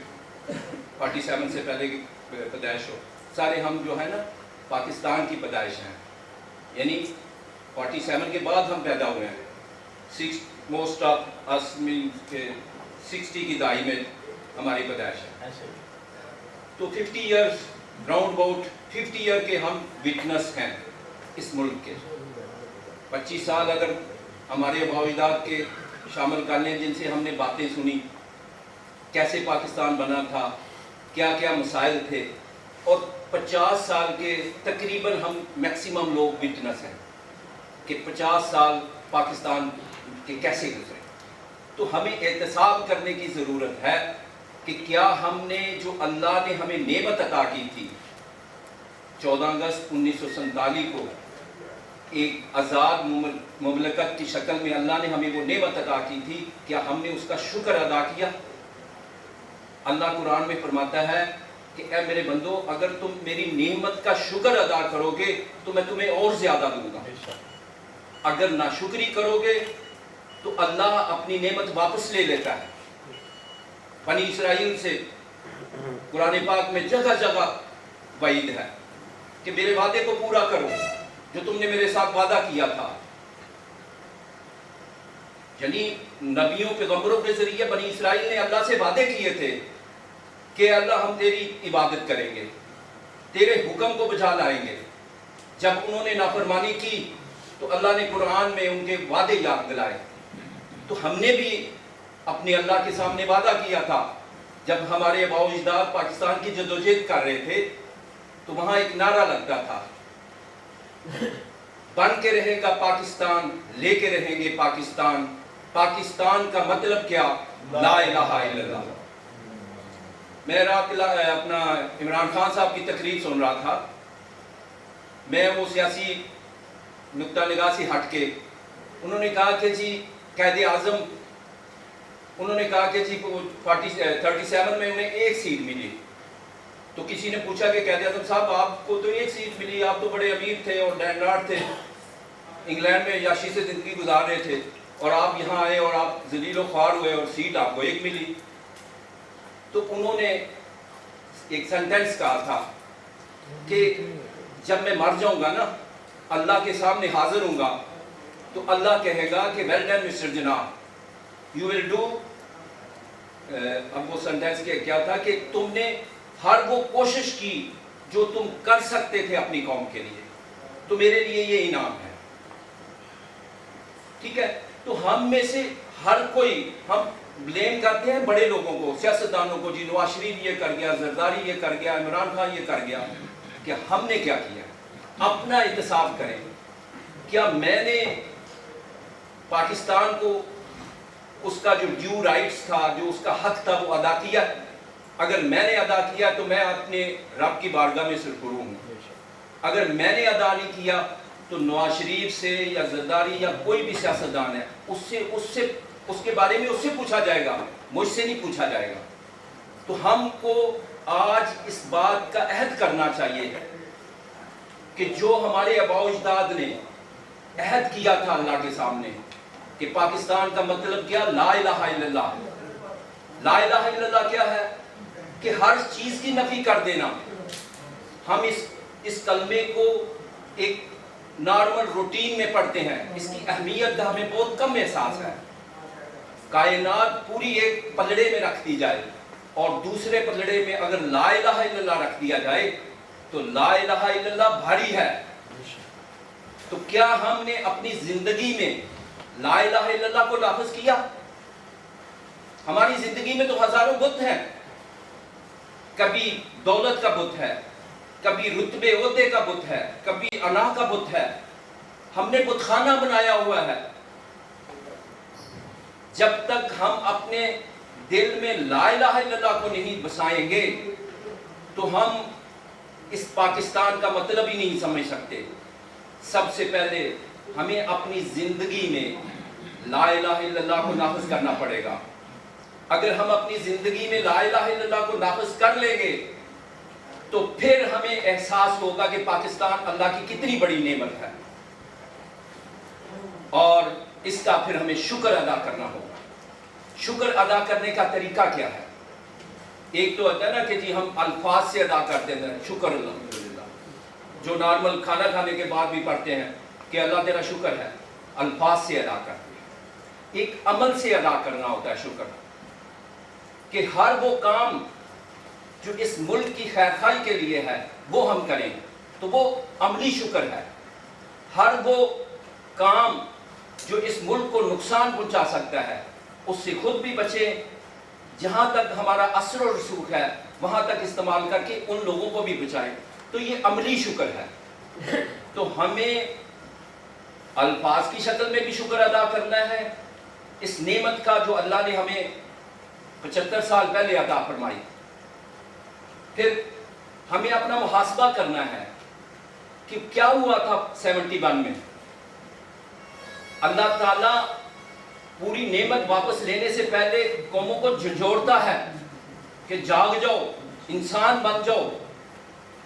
47 سے پہلے کی پیدائش ہو, سارے ہم جو ہے نا پاکستان کی پیدائش ہیں, یعنی 47 کے بعد ہم پیدا ہوئے ہیں. موسٹ آف اس 60 کی دہائی میں ہماری پیدائش ہے. تو 50 ایئرس راؤنڈ اباؤٹ 50 ایئر کے ہم وٹنس ہیں اس ملک کے. 25 سال اگر ہمارے آباء و اجداد کے شامل کر لیں جن سے ہم نے باتیں سنی, کیسے پاکستان بنا تھا, کیا کیا مسائل تھے, اور 50 سال کے تقریباً ہم میکسیمم لوگ وٹنس ہیں کہ 50 سال پاکستان کے کیسے گزرے. تو ہمیں احتساب کرنے کی ضرورت ہے کہ کیا ہم نے جو اللہ نے ہمیں نعمت عطا کی تھی 14 اگست 1947 کو ایک آزاد مملکت کی شکل میں اللہ نے ہمیں وہ نعمت عطا کی تھی, کیا ہم نے اس کا شکر ادا کیا. اللہ قرآن میں فرماتا ہے کہ اے میرے بندو اگر تم میری نعمت کا شکر ادا کرو گے تو میں تمہیں اور زیادہ دوں گا, اگر ناشکری کرو گے تو اللہ اپنی نعمت واپس لے لیتا ہے. بنی اسرائیل سے قرآن پاک میں جگہ جگہ وعید ہے کہ میرے وعدے کو پورا کرو جو تم نے میرے ساتھ وعدہ کیا تھا. یعنی نبیوں پیغمبروں کے ذریعے بنی اسرائیل نے اللہ سے وعدے کیے تھے کہ اللہ ہم تیری عبادت کریں گے, تیرے حکم کو بجا لائیں گے. جب انہوں نے نافرمانی کی تو اللہ نے قرآن میں ان کے وعدے یاد دلائے. تو ہم نے بھی اپنے اللہ کے سامنے وعدہ کیا تھا, جب ہمارے آباء و اجداد پاکستان کی جدوجہد کر رہے تھے تو وہاں ایک نعرہ لگتا تھا, بن کے رہے گا پاکستان, لے کے رہیں گے پاکستان. پاکستان کا مطلب کیا؟ لا الہ الا اللہ. میں رات اپنا عمران خان صاحب کی تقریر سن رہا تھا. میں وہ سیاسی نقطہ نگاہ سے ہٹ کے انہوں نے کہا کہ جی قائد اعظم، انہوں نے کہا کہ جی 37 میں انہیں 1 سیٹ ملی. تو کسی نے پوچھا کہ قائد اعظم صاحب آپ کو تو 1 سیٹ ملی، آپ تو بڑے امیر تھے اور لینڈ تھے، انگلینڈ میں یاشی سے زندگی گزار رہے تھے، اور آپ یہاں آئے اور آپ ذلیل و خوار ہوئے اور سیٹ آپ کو 1 ملی. تو انہوں نے ایک سینٹنس کہا تھا کہ جب میں مر جاؤں گا نا، اللہ کے سامنے حاضر ہوں گا، تو اللہ کہے گا کہ ویل ڈن مسٹر جناب، یو ول ڈو، اب وہ سینٹنس کیا تھا کہ تم نے ہر وہ کوشش کی جو تم کر سکتے تھے اپنی قوم کے لیے، تو میرے لیے یہ انعام ہے. ٹھیک ہے. تو ہم میں سے ہر کوئی، ہم بلیم کرتے ہیں بڑے لوگوں کو، سیاستدانوں کو، جی نواز شریف یہ کر گیا، زرداری یہ کر گیا، عمران خان یہ کر گیا. کہ ہم نے کیا کیا؟ اپنا احتساب کریں. کیا میں نے پاکستان کو اس کا جو ڈیو رائٹس تھا، جو اس کا حق تھا، وہ ادا کیا؟ اگر میں نے ادا کیا تو میں اپنے رب کی بارگاہ میں سرخرو ہوں. اگر میں نے ادا نہیں کیا تو نواز شریف سے یا زرداری یا کوئی بھی سیاستدان ہے، اس کے بارے میں اس سے پوچھا جائے گا، مجھ سے نہیں پوچھا جائے گا. تو ہم کو آج اس بات کا عہد کرنا چاہیے کہ جو ہمارے آباء و اجداد نے عہد کیا تھا اللہ کے سامنے کہ پاکستان کا مطلب کیا؟ لا الہ الا اللہ. لا الہ الا اللہ کیا ہے؟ کہ ہر چیز کی نفی کر دینا. ہم اس کلمے کو ایک نارمل روٹین میں پڑھتے ہیں، اس کی اہمیت کا ہمیں بہت کم احساس ہے. کائنات پوری ایک پلڑے میں رکھ دی جائے اور دوسرے پلڑے میں اگر لا الہ الا اللہ رکھ دیا جائے تو لا الہ الا اللہ بھاری ہے. تو کیا ہم نے اپنی زندگی میں لا الہ الا اللہ کو نافذ کیا؟ ہماری زندگی میں تو ہزاروں بت ہیں. کبھی دولت کا بت ہے، کبھی رتبے عہدے کا بت ہے، کبھی انا کا بت ہے. ہم نے بت خانہ بنایا ہوا ہے. جب تک ہم اپنے دل میں لا الہ الا اللہ کو نہیں بسائیں گے تو ہم اس پاکستان کا مطلب ہی نہیں سمجھ سکتے. سب سے پہلے ہمیں اپنی زندگی میں لا الہ الا اللہ کو نافذ کرنا پڑے گا. اگر ہم اپنی زندگی میں لا الہ الا اللہ کو نافذ کر لیں گے تو پھر ہمیں احساس ہوگا کہ پاکستان اللہ کی کتنی بڑی نعمت ہے، اور اس کا پھر ہمیں شکر ادا کرنا ہوگا. شکر ادا کرنے کا طریقہ کیا ہے؟ ایک تو ہوتا ہے نا کہ جی ہم الفاظ سے ادا کرتے ہیں شکر الحمدللہ، جو نارمل کھانا کھانے کے بعد بھی پڑھتے ہیں کہ اللہ تیرا شکر ہے، الفاظ سے ادا کرتے ہیں. ایک عمل سے ادا کرنا ہوتا ہے شکر، کہ ہر وہ کام جو اس ملک کی خیر خواہی کے لیے ہے وہ ہم کریں، تو وہ عملی شکر ہے. ہر وہ کام جو اس ملک کو نقصان پہنچا سکتا ہے اس سے خود بھی بچیں، جہاں تک ہمارا اثر و رسوخ ہے وہاں تک استعمال کر کے ان لوگوں کو بھی بچائیں. تو یہ عملی شکر ہے. تو ہمیں الفاظ کی شکل میں بھی شکر ادا کرنا ہے اس نعمت کا جو اللہ نے ہمیں 75 سال پہلے عطا فرمائی. پھر ہمیں اپنا محاسبہ کرنا ہے کہ کیا ہوا تھا 71 میں. اللہ تعالیٰ پوری نعمت واپس لینے سے پہلے قوموں کو جھنجھوڑتا ہے کہ جاگ جاؤ، انسان بن جاؤ،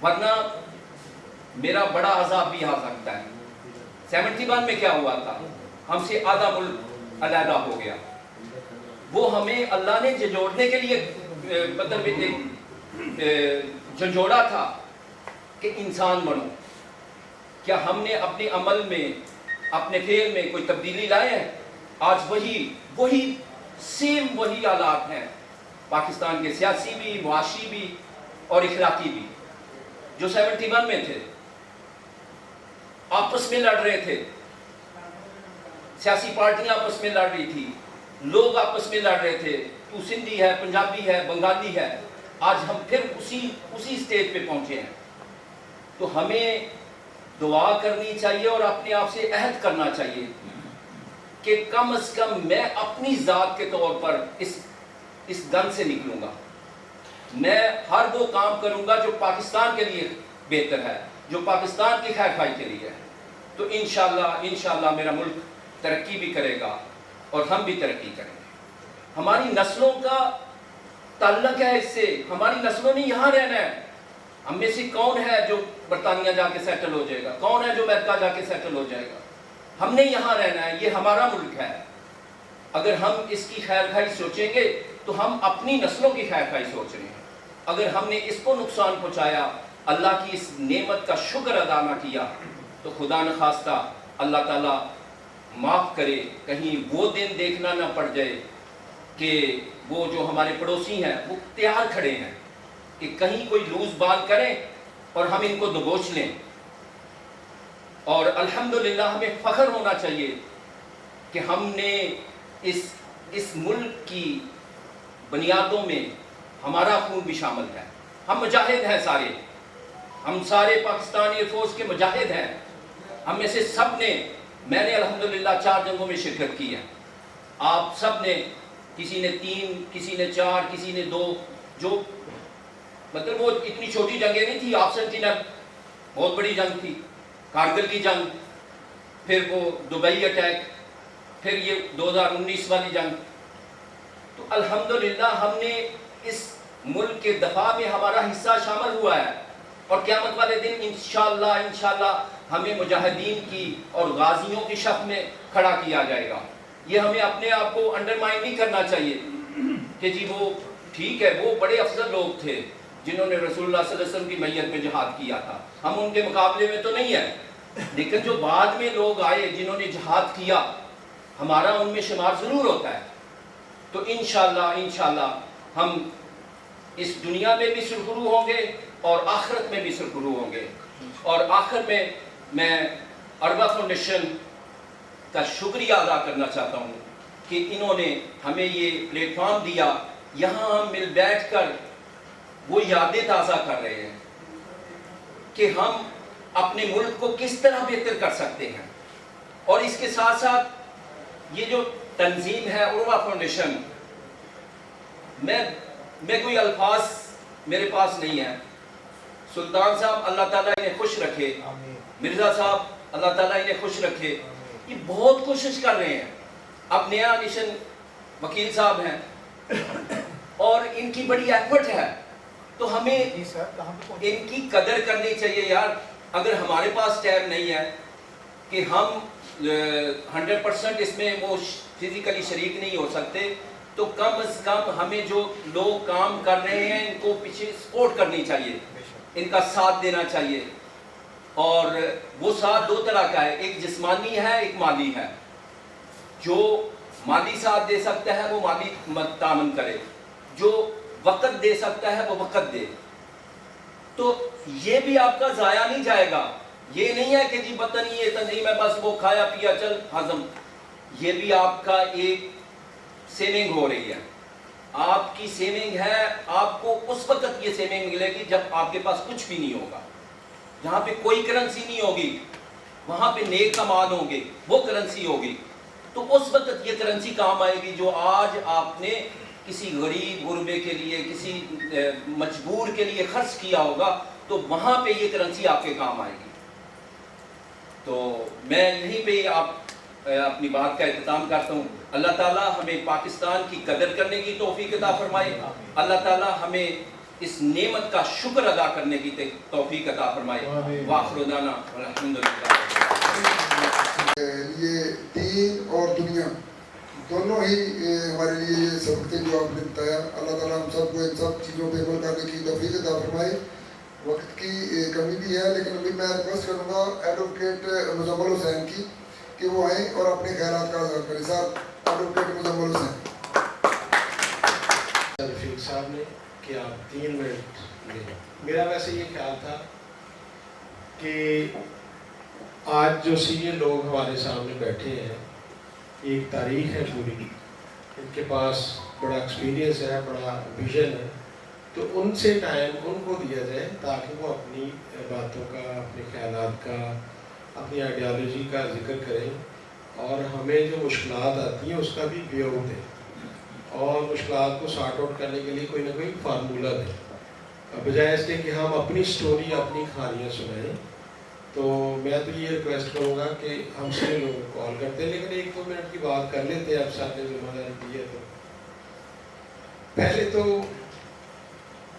ورنہ میرا بڑا عذاب بھی آ سکتا ہے. 71 میں کیا ہوا تھا؟ ہم سے آدھا ملک علیحدہ ہو گیا. وہ ہمیں اللہ نے جھنجھوڑنے کے لیے مطلب جھنجھوڑا تھا کہ انسان بنو. کیا ہم نے اپنے عمل میں، اپنے فعل میں کوئی تبدیلی لائے ہیں؟ آج وہی سیم وہی حالات ہیں پاکستان کے، سیاسی بھی، معاشی بھی اور اخلاقی بھی، جو 71 میں تھے. آپس میں لڑ رہے تھے، سیاسی پارٹیاں آپس میں لڑ رہی تھی، لوگ آپس میں لڑ رہے تھے، تو سندھی ہے، پنجابی ہے، بنگالی ہے. آج ہم پھر اسی سٹیج پہ پہنچے ہیں. تو ہمیں دعا کرنی چاہیے اور اپنے آپ سے عہد کرنا چاہیے کہ کم از کم میں اپنی ذات کے طور پر اس گن سے نکلوں گا. میں ہر وہ کام کروں گا جو پاکستان کے لیے بہتر ہے، جو پاکستان کی خیر خواہی کے لیے ہے. تو انشاءاللہ میرا ملک तरक्की भी करेगा और हम भी तरक्की करेंगे। हमारी नस्लों का ताल्लुक है इससे, हमारी नस्लों ने यहाँ रहना है। हम में से कौन है जो बरतानिया जाके सेटल हो जाएगा, कौन है जो अमेरिका जाके सेटल हो जाएगा? हमने यहाँ रहना है, ये हमारा मुल्क है। अगर हम इसकी खैर खाई सोचेंगे तो हम अपनी नस्लों की खैर खाई सोच रहे हैं। अगर हमने इसको नुकसान पहुँचाया, अल्लाह की इस नेमत का शुक्र अदा ना किया, तो खुदा न खास्ता अल्लाह ताला माफ़ करे, कहीं वो दिन देखना ना पड़ जाए कि वो जो हमारे पड़ोसी हैं वो तैयार खड़े हैं कि कहीं कोई लूज बाल करें और हम इनको दबोच लें। और अल्हम्दुलिल्लाह हमें फ़ख्र होना चाहिए कि हमने इस मुल्क की बुनियादों में हमारा खून भी शामिल है। हम मुजाहिद हैं सारे, हम सारे पाकिस्तानी एयरफोर्स के मुजाहिद हैं। हम में से सब ने, मैंने अल्हम्दुलिल्लाह 4 जंगों में शिरकत की है। आप सब ने, किसी ने 3, किसी ने 4, किसी ने 2, जो मतलब वो इतनी छोटी जंगें नहीं थी। ऑप्शन थी ना, बहुत बड़ी जंग थी, कारगिल की जंग, फिर वो दुबई अटैक, फिर ये 2019 वाली जंग। तो अल्हम्दुलिल्लाह हमने इस मुल्क के दफा में हमारा हिस्सा शामिल हुआ है और क़यामत वाले दिन इंशाअल्लाह हमें मुजाहिदीन की और गाजियों की शक्ल में खड़ा किया जाएगा। ये हमें अपने आप को अंडरमाइन नहीं करना चाहिए कि जी वो ठीक है, वो बड़े अफजल लोग थे जिन्होंने रसूलुल्लाह सल्लल्लाहु अलैहि वसल्लम की मैयत में जिहाद किया था, हम उनके मुकाबले में तो नहीं है। लेकिन जो बाद में लोग आए जिन्होंने जिहाद किया, हमारा उनमें शुमार ज़रूर होता है। तो इंशाअल्लाह हम इस दुनिया में भी सुरखरू होंगे और आखिरत में भी सुरखरू होंगे। और आखिर में मैं अरबा फाउंडेशन का शुक्रिया अदा करना चाहता हूँ कि इन्होंने हमें ये प्लेटफॉर्म दिया। यहाँ हम मिल बैठ कर वो यादें ताज़ा कर रहे हैं कि हम अपने मुल्क को किस तरह बेहतर कर सकते हैं। और इसके साथ साथ ये जो तंजीम है उर्वा फाउंडेशन, मैं कोई अल्फाज मेरे पास नहीं है। सुल्तान साहब अल्लाह ताला इन्हें खुश रखे, मिर्ज़ा साहब अल्लाह ताला इन्हें खुश रखे, ये बहुत कोशिश कर रहे हैं। अब नया एडिशन वकील साहब हैं और इनकी बड़ी एफर्ट है, तो हमें इनकी कदर करनी चाहिए यार। अगर हमारे पास टाइम नहीं है कि हम 100% इसमें वो फिजिकली शरीक नहीं हो सकते, तो कम से कम हमें जो लोग काम कर रहे हैं इनको पीछे सपोर्ट करनी चाहिए, इनका साथ देना चाहिए। और वो साथ 2 तरह का है, एक जिस्मानी है, एक माली है। जो माली साथ दे सकता है वो माली तामन करे, जो वक़्त दे सकता है वो वक़्त दे। तो ये भी आपका ज़ाया नहीं जाएगा। ये नहीं है कि जी पता नहीं ये तंजीम है बस वो खाया पिया चल हजम। ये भी आपका एक सेविंग हो रही है, आपकी सेविंग है। आपको उस वक्त ये सेविंग मिलेगी जब आपके पास कुछ भी नहीं होगा, जहाँ पे कोई करेंसी नहीं होगी, वहाँ पे नेक कमाल होंगे, वो करेंसी होगी। तो उस वक्त ये करेंसी काम आएगी जो आज आपने किसी गरीब गुरबे के लिए, किसी मजबूर के लिए खर्च किया होगा, तो वहाँ पे ये करेंसी आपके काम आएगी। तो मैं यहीं पे अपनी बात का इख्तिताम करता हूँ। अल्लाह ताला हमें पाकिस्तान की कदर करने की तौफीक अता फरमाए। अल्लाह ताला हमें इस नेमत का शुक्र अदा करने की तौफीक अता फरमाए। वाखिरुदाना अल्हम्दुलिल्लाह। ये दीन और दुनिया दोनों ही हमारे लिए ये सबक थे जो आपने बताया। अल्लाह ताला हम सबको इन सब चीज़ों पर अमल करने की तौफीक अता फरमाए। वक्त की कमी भी है, लेकिन अभी मैं रिक्वेस्ट करूँगा एडवोकेट मुजम्मल हुसैन की कि वो आएँ और अपने ख्यालात का इज़हार करें। साहब एडवोकेट मुजम्मल हुसैन रफीक साहब ने कि आप 3 मिनट लें। मेरा वैसे ये ख्याल था कि आज जो सीनियर लोग हमारे सामने बैठे हैं, एक तारीख है पूरी, इनके पास बड़ा एक्सपीरियंस है, बड़ा विजन है, तो उनसे टाइम उनको दिया जाए ताकि वो अपनी बातों का, अपने ख्यालात का, अपनी आइडियालॉजी का जिक्र करें और हमें जो मुश्किलात आती हैं उसका भी व्यू दें और मुश्किलात को सॉर्ट आउट करने के लिए कोई ना कोई फार्मूला दें, बजाय इसके कि हम अपनी स्टोरी, अपनी कहानियाँ सुनाएं। تو میں تو یہ ریکویسٹ کروں گا کہ ہم سارے لوگوں کو کال کرتے ہیں، لیکن 1-2 منٹ کی بات کر لیتے ہیں. اب ساتھ نے ذمہ داری دی ہے تو پہلے تو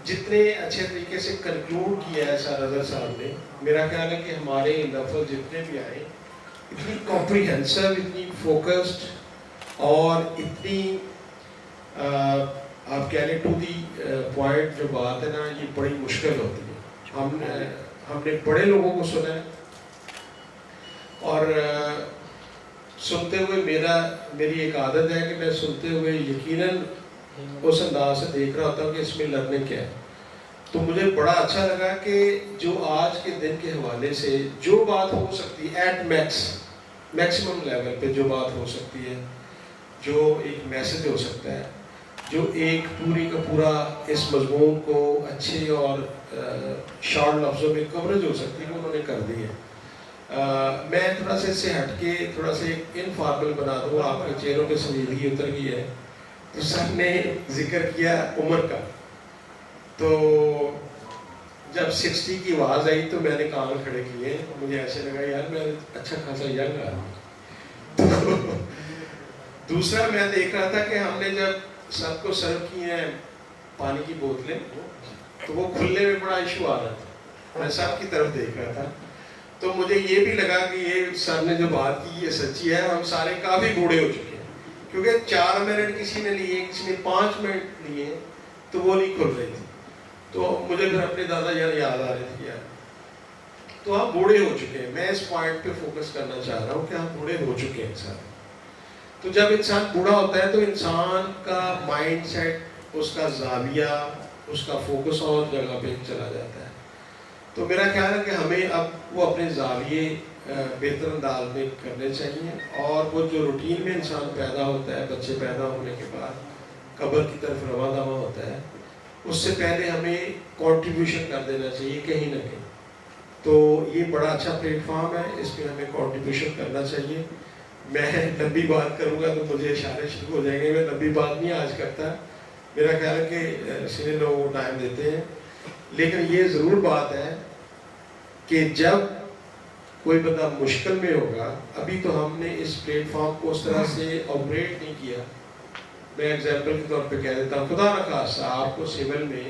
جتنے اچھے طریقے سے کنکلوڈ کیا ہے سر رضا صاحب نے، میرا خیال ہے کہ ہمارے لفظ جتنے بھی آئے اتنی کمپریہنسو، اتنی فوکسڈ اور اتنی آپ کہہ لیں ٹو دی پوائنٹ جو بات ہے نا، یہ بڑی مشکل ہوتی ہے. ہم نے بڑے لوگوں کو سنا ہے اور سنتے ہوئے میری ایک عادت ہے کہ میں سنتے ہوئے یقیناً اس انداز سے دیکھ رہا ہوتا ہوں کہ اس میں لرنے کیا ہے. تو مجھے بڑا اچھا لگا کہ جو آج کے دن کے حوالے سے جو بات ہو سکتی ہے ایٹ میکسیمم لیول پہ جو بات ہو سکتی ہے، جو ایک میسج ہو سکتا ہے، جو ایک پوری کا پورا اس مضمون کو اچھے اور شارٹ لفظوں میں کوریج ہو سکتی ہے، انہوں نے کر دی ہے. میں تھوڑا سا اس سے ہٹ کے تھوڑا سا ایک انفارمل بنا دوں. آپ کے چہروں پہ سنجیدگی اتر گئی ہے. تو سب نے ذکر کیا عمر کا، تو جب 60 کی آواز آئی تو میں نے کان کھڑے کیے. مجھے ایسے لگا یار میں اچھا خاصا ینگ آدمی. دوسرا میں دیکھ رہا تھا کہ ہم نے جب سب کو سرو کی ہیں پانی کی بوتلیں تو وہ کھلنے میں بڑا ایشو آ رہا تھا. میں سب کی طرف دیکھ رہا تھا تو مجھے یہ بھی لگا کہ یہ سر نے جو بات کی یہ سچی ہے. ہم سارے کافی بوڑھے ہو چکے ہیں کیونکہ 4 منٹ کسی نے لیے، کسی نے 5 منٹ لیے تو وہ نہیں کھل رہی تھی. تو مجھے پھر اپنے دادا جان یاد آ رہے تھے یار. تو ہم بوڑھے ہو چکے ہیں. میں اس پوائنٹ پہ فوکس کرنا چاہ رہا ہوں کہ ہم بوڑھے ہو چکے ہیں سر. تو جب انسان بوڑھا ہوتا ہے تو انسان کا مائنڈ سیٹ، اس کا زاویہ، اس کا فوکس اور جگہ پہ چلا جاتا ہے. تو میرا خیال ہے کہ ہمیں اب وہ اپنے زاویے بہتر انداز میں کرنے چاہیے، اور وہ جو روٹین میں انسان پیدا ہوتا ہے، بچے پیدا ہونے کے بعد قبر کی طرف رواں دواں ہوتا ہے، اس سے پہلے ہمیں کنٹریبیوشن کر دینا چاہیے کہیں نہ کہیں. تو یہ بڑا اچھا پلیٹ فارم ہے، اس پہ ہمیں کنٹریبیوشن کرنا چاہیے. میں لمبی بات کروں گا تو مجھے اشارے شروع ہو جائیں گے. میں لمبی بات نہیں آج کرتا. میرا خیال ہے کہ سینئر لوگوں کو ٹائم دیتے ہیں، لیکن یہ ضرور بات ہے کہ جب کوئی بندہ مشکل میں ہوگا، ابھی تو ہم نے اس پلیٹ فارم کو اس طرح سے آپریٹ نہیں کیا. میں ایگزامپل کے طور پہ کہہ دیتا ہوں، خدا نہ خواستہ آپ کو سول میں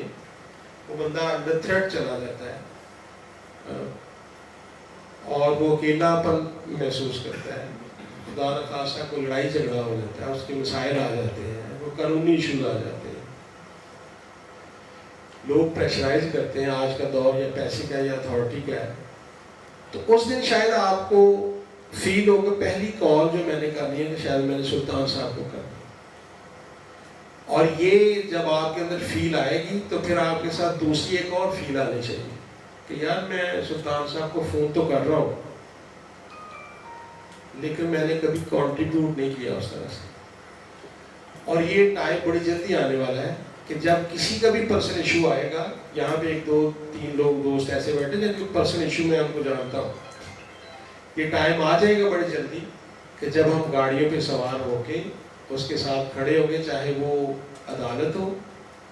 وہ بندہ انڈر تھریٹ چلا جاتا ہے اور وہ اکیلا پن محسوس کرتا ہے. خدا نہ خواستہ کوئی لڑائی جھگڑا ہو جاتا ہے، اس کے مسائل آ جاتے ہیں، وہ قانونی ایشوز آ جاتے ہیں، لوگ پریشرائز کرتے ہیں. آج کا دور یا پیسے کا یا اتھارٹی کا ہے. تو اس دن شاید آپ کو فیل ہوگا پہلی کال جو میں نے کرنی ہے کہ شاید میں نے سلطان صاحب کو کرنی. اور یہ جب آپ کے اندر فیل آئے گی تو پھر آپ کے ساتھ دوسری ایک اور فیل آنی چاہیے کہ یار میں سلطان صاحب کو فون تو کر رہا ہوں لیکن میں نے کبھی کنٹریبیوٹ نہیں کیا اس طرح سے. اور یہ ٹائم بڑی جلدی آنے والا ہے کہ جب کسی کا بھی پرسنل ایشو آئے گا، یہاں پہ 1-2-3 لوگ دوست ایسے بیٹھے جن کے پرسنل ایشو میں ہم کو جانتا ہوں. یہ ٹائم آ جائے گا بڑی جلدی کہ جب ہم گاڑیوں پہ سوار ہو کے اس کے ساتھ کھڑے ہوں گے، چاہے وہ عدالت ہو،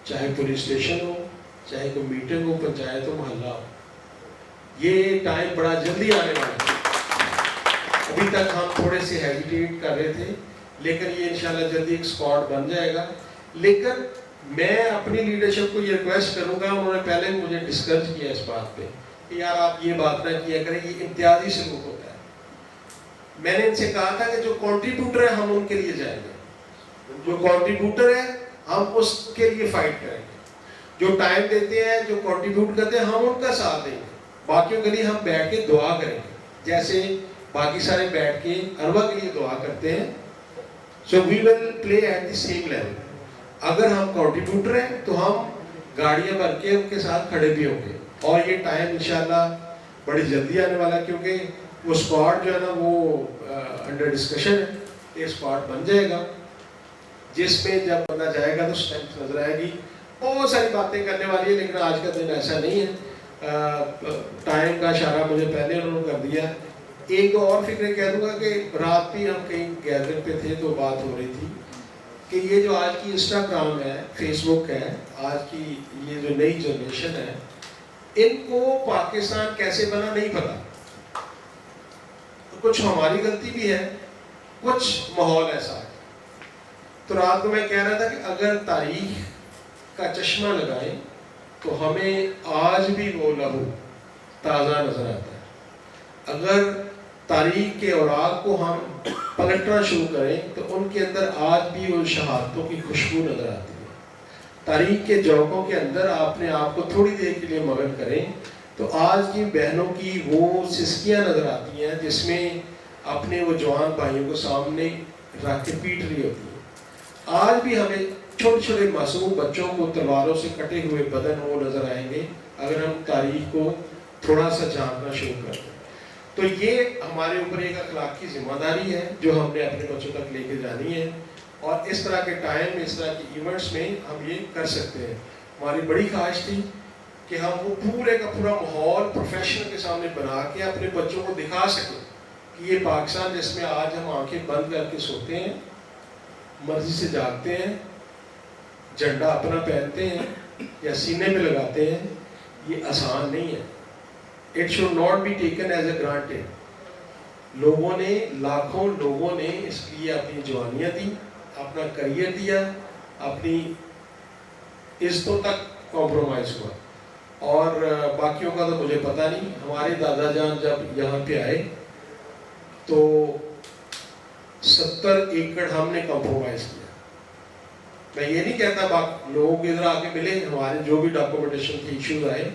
چاہے پولیس اسٹیشن ہو، چاہے کوئی میٹنگ ہو، پنچایت ہو، محلہ ہو. یہ ٹائم بڑا جلدی آنے والا ہے. ابھی تک ہم تھوڑے سے ہیزیٹیٹ کر رہے تھے، لیکن یہ انشاءاللہ جلدی ایک اسکواڈ بن جائے گا. لیکن میں اپنی لیڈرشپ کو یہ ریکویسٹ کروں گا، انہوں نے پہلے مجھے ڈسکس کیا اس بات پہ کہ یار آپ یہ بات نہ کیا کریں، یہ امتیازی سلوک ہوتا ہے. میں نے ان سے کہا تھا کہ جو کنٹریبیوٹر ہے ہم ان کے لیے جائیں گے، جو کنٹریبیوٹر ہے ہم اس کے لیے فائٹ کریں گے، جو ٹائم دیتے ہیں، جو کنٹریبیوٹ کرتے ہیں ہم ان کا ساتھ دیں گے. باقیوں کے لیے ہم بیٹھ کے دعا کریں گے جیسے باقی سارے بیٹھ کے عربہ کے لیے دعا کرتے ہیں. So we will play at the same level. اگر ہم کنٹریبیوٹر ہیں تو ہم گاڑیاں بھر کے ان کے ساتھ کھڑے بھی ہوں گے. اور یہ ٹائم انشاءاللہ بڑی جلدی آنے والا ہے کیونکہ وہ اسپاٹ جو ہے نا وہ انڈر ڈسکشن ہے. یہ اسپاٹ بن جائے گا جس پہ جب بندہ جائے گا تو اسٹرینتھ نظر آئے گی. بہت ساری باتیں کرنے والی ہے لیکن آج کا دن ایسا نہیں ہے. ٹائم کا اشارہ مجھے پہلے انہوں نے کر دیا. ایک دو اور فکریں کہہ دوں گا کہ رات بھی ہم کہیں گیدرنگ پہ تھے تو بات ہو رہی تھی کہ یہ جو آج کی انسٹاگرام ہے، فیس بک ہے، آج کی یہ جو نئی جنریشن ہے، ان کو پاکستان کیسے بنا نہیں پتا. कुछ हमारी गलती भी है, कुछ माहौल ऐसा है। तो रात को मैं कह रहा था कि अगर तारीख का चश्मा लगाएं तो हमें आज भी वो लहू ताज़ा नज़र आता है। अगर तारीख के औराक को हम पलटना शुरू करें तो उनके अंदर आज भी उन शहादतों की खुशबू नज़र आती है। तारीख के जौकों के अंदर अपने आप को थोड़ी देर के लिए मगन करें तो आज की बहनों की वो सिस्कियाँ नज़र आती हैं जिसमें अपने वो जवान भाइयों को सामने रख के पीट रही होती है। आज भी हमें छोटे छोटे मासूम बच्चों को तलवारों से कटे हुए बदन वो नज़र आएंगे अगर हम तारीख को थोड़ा सा झांकना शुरू कर दें। तो ये हमारे ऊपर एक अखलाकी जिम्मेदारी है जो हमने अपने बच्चों तक लेके जानी है, और इस तरह के टाइम में, इस तरह के इवेंट्स में हम ये कर सकते हैं। हमारी बड़ी ख्वाहिश थी कि हम वो पूरे का पूरा माहौल प्रोफेशनल के सामने बना के अपने बच्चों को दिखा सकें कि ये पाकिस्तान जिसमें आज हम आंखें बंद करके सोते हैं, मर्जी से जागते हैं, झंडा अपना पहनते हैं या सीने पे लगाते हैं, ये आसान नहीं है। It should not be taken as a granted. लोगों ने, लाखों लोगों ने इसके लिए अपनी जवानियाँ दी, अपना करियर दिया, अपनी इज्जतों तक कॉम्प्रोमाइज़ हुआ, और बाकियों का तो मुझे पता नहीं। हमारे दादा जान जब यहाँ पे आए तो 70 एकड़ हमने कॉम्प्रोमाइज़ किया। मैं ये नहीं कहता लोग इधर आके मिले, हमारे जो भी डॉक्यूमेंटेशन के इश्यूज आए,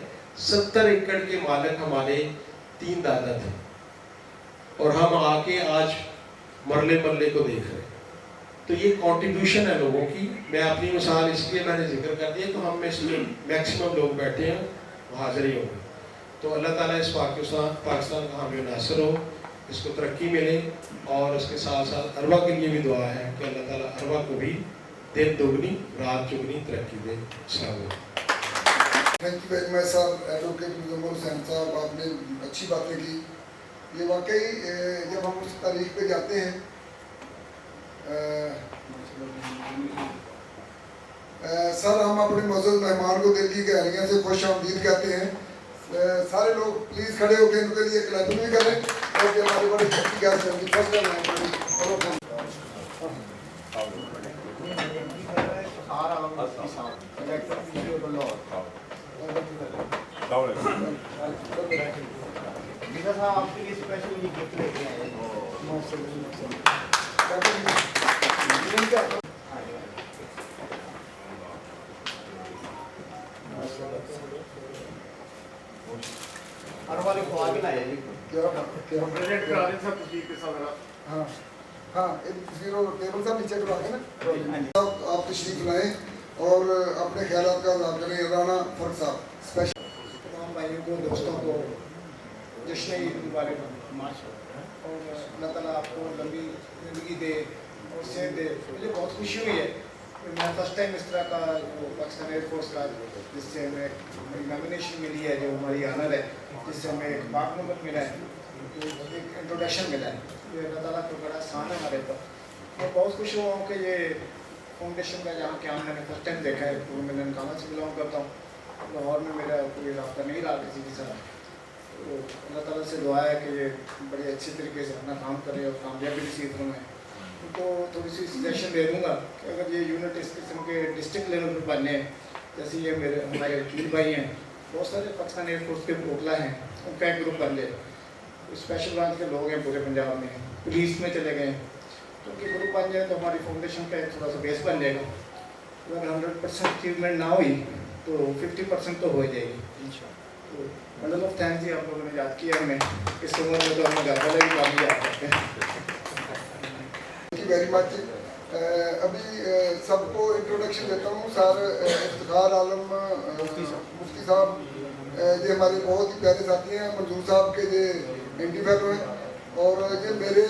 70 एकड़ के मालिक हमारे 3 दादा थे, और हम आके आज मरले मरले को देख रहे हैं। तो ये कंट्रीब्यूशन है लोगों की। मैं अपनी मिसाल इसलिए मैंने जिक्र कर दिया, तो हम में से मैक्सिमम लोग बैठे हैं वो हाजिर ही होंगे। तो अल्लाह ताला इस पाकिस्तान का हमें नासर हो, इसको तरक्की मिले, और उसके साथ साथ अरबा के लिए भी दुआ है कि अल्लाह ताला अरबा को भी दिन दोगुनी रात चुगनी तरक्की दे। थैंक यू वेरी मच साहब, एडवोकेट मुजम्मल हुसैन साहब, आपने अच्छी बातें की। ये वाकई जब हम उस तारीख पे जाते हैं, सर हम अपने मौजूद मेहमान को दिल की गहराइयों से खुश आमदीद कहते हैं। सारे लोग प्लीज़ खड़े होकर इनके लिए क्लैपिंग भी करें, और हमारे बड़े गेस्ट हैं, फर्स्ट टाइम आपके लिए स्पेशल ये गिफ्ट लेके आए हैं। हर वाले को आगे लाए क्या प्रेजेंट करा दें सब तस्वीर के साथ। हाँ हाँ, जीरो टेबल साहब नीचे करवा के ना आप तशरीफ लाएँ और अपने ख्यालात का इज़हार करें। राना फर्क साहब स्पेशल। तमाम भाइयों को, दोस्तों को जश्न ईद मुबारक, और अल्लाह ताला आपको लंबी ज़िंदगी दे और सेहत दे। मुझे बहुत खुशी हुई है कि मैं फर्स्ट टाइम इस तरह का जो पाकिस्तान एयरफोर्स का जिससे हमें हमारी नॉमिनेशन मिली है, जो हमारी ऑनर है, जिससे हमें एक बाग नंबर मिला है, एक इंट्रोडक्शन मिला है, ये अल्लाह ताला का बड़ा आसान है हमारे पर। मैं बहुत खुश हुआ हूँ कि ये फाउंडेशन का जहाँ क्या मैंने फर्स्ट टाइम देखा है। तो मैं ननकाना से बिलोंग करता हूँ, लाहौर में मेरा कोई रास्ता नहीं रहा किसी के साथ। तो अल्लाह ताला से दुआ है कि ये बड़े अच्छे तरीके से अपना काम करे और कामयाबी नसीब में। उनको थोड़ी सी सजेशन दे दूँगा कि अगर ये यूनिट इस किस्म के डिस्ट्रिक्ट लेवल पर बनने, जैसे ये हमारे वकील भाई हैं, बहुत सारे पाकिस्तान एयरफोर्स के वोकला हैं, उनका एक ग्रुप बन ले। स्पेशल ब्रांच के लोग हैं पूरे पंजाब में, पुलिस में चले गए, तो उनके ग्रुप बन जाए तो हमारी फाउंडेशन का थोड़ा सा बेस बन जाएगा। अगर 100% अचीवमेंट ना हुई तो 50% तो हो जाएगी इंशाल्लाह। तो बंडल ऑफ थैंक्स जी, आप लोगों ने याद किया हमें। इस उम्र में तो हमें घर वाले भी काफ़ी याद करते हैं। Thank you very much. अभी सबको इंट्रोडक्शन देता हूँ। सर इफ्तिखार आलम मुफ्ती साहब, ये हमारे बहुत ही प्यारे साथी हैं। मंजूर साहब के ये एंटी फेलो हैं, और ये मेरे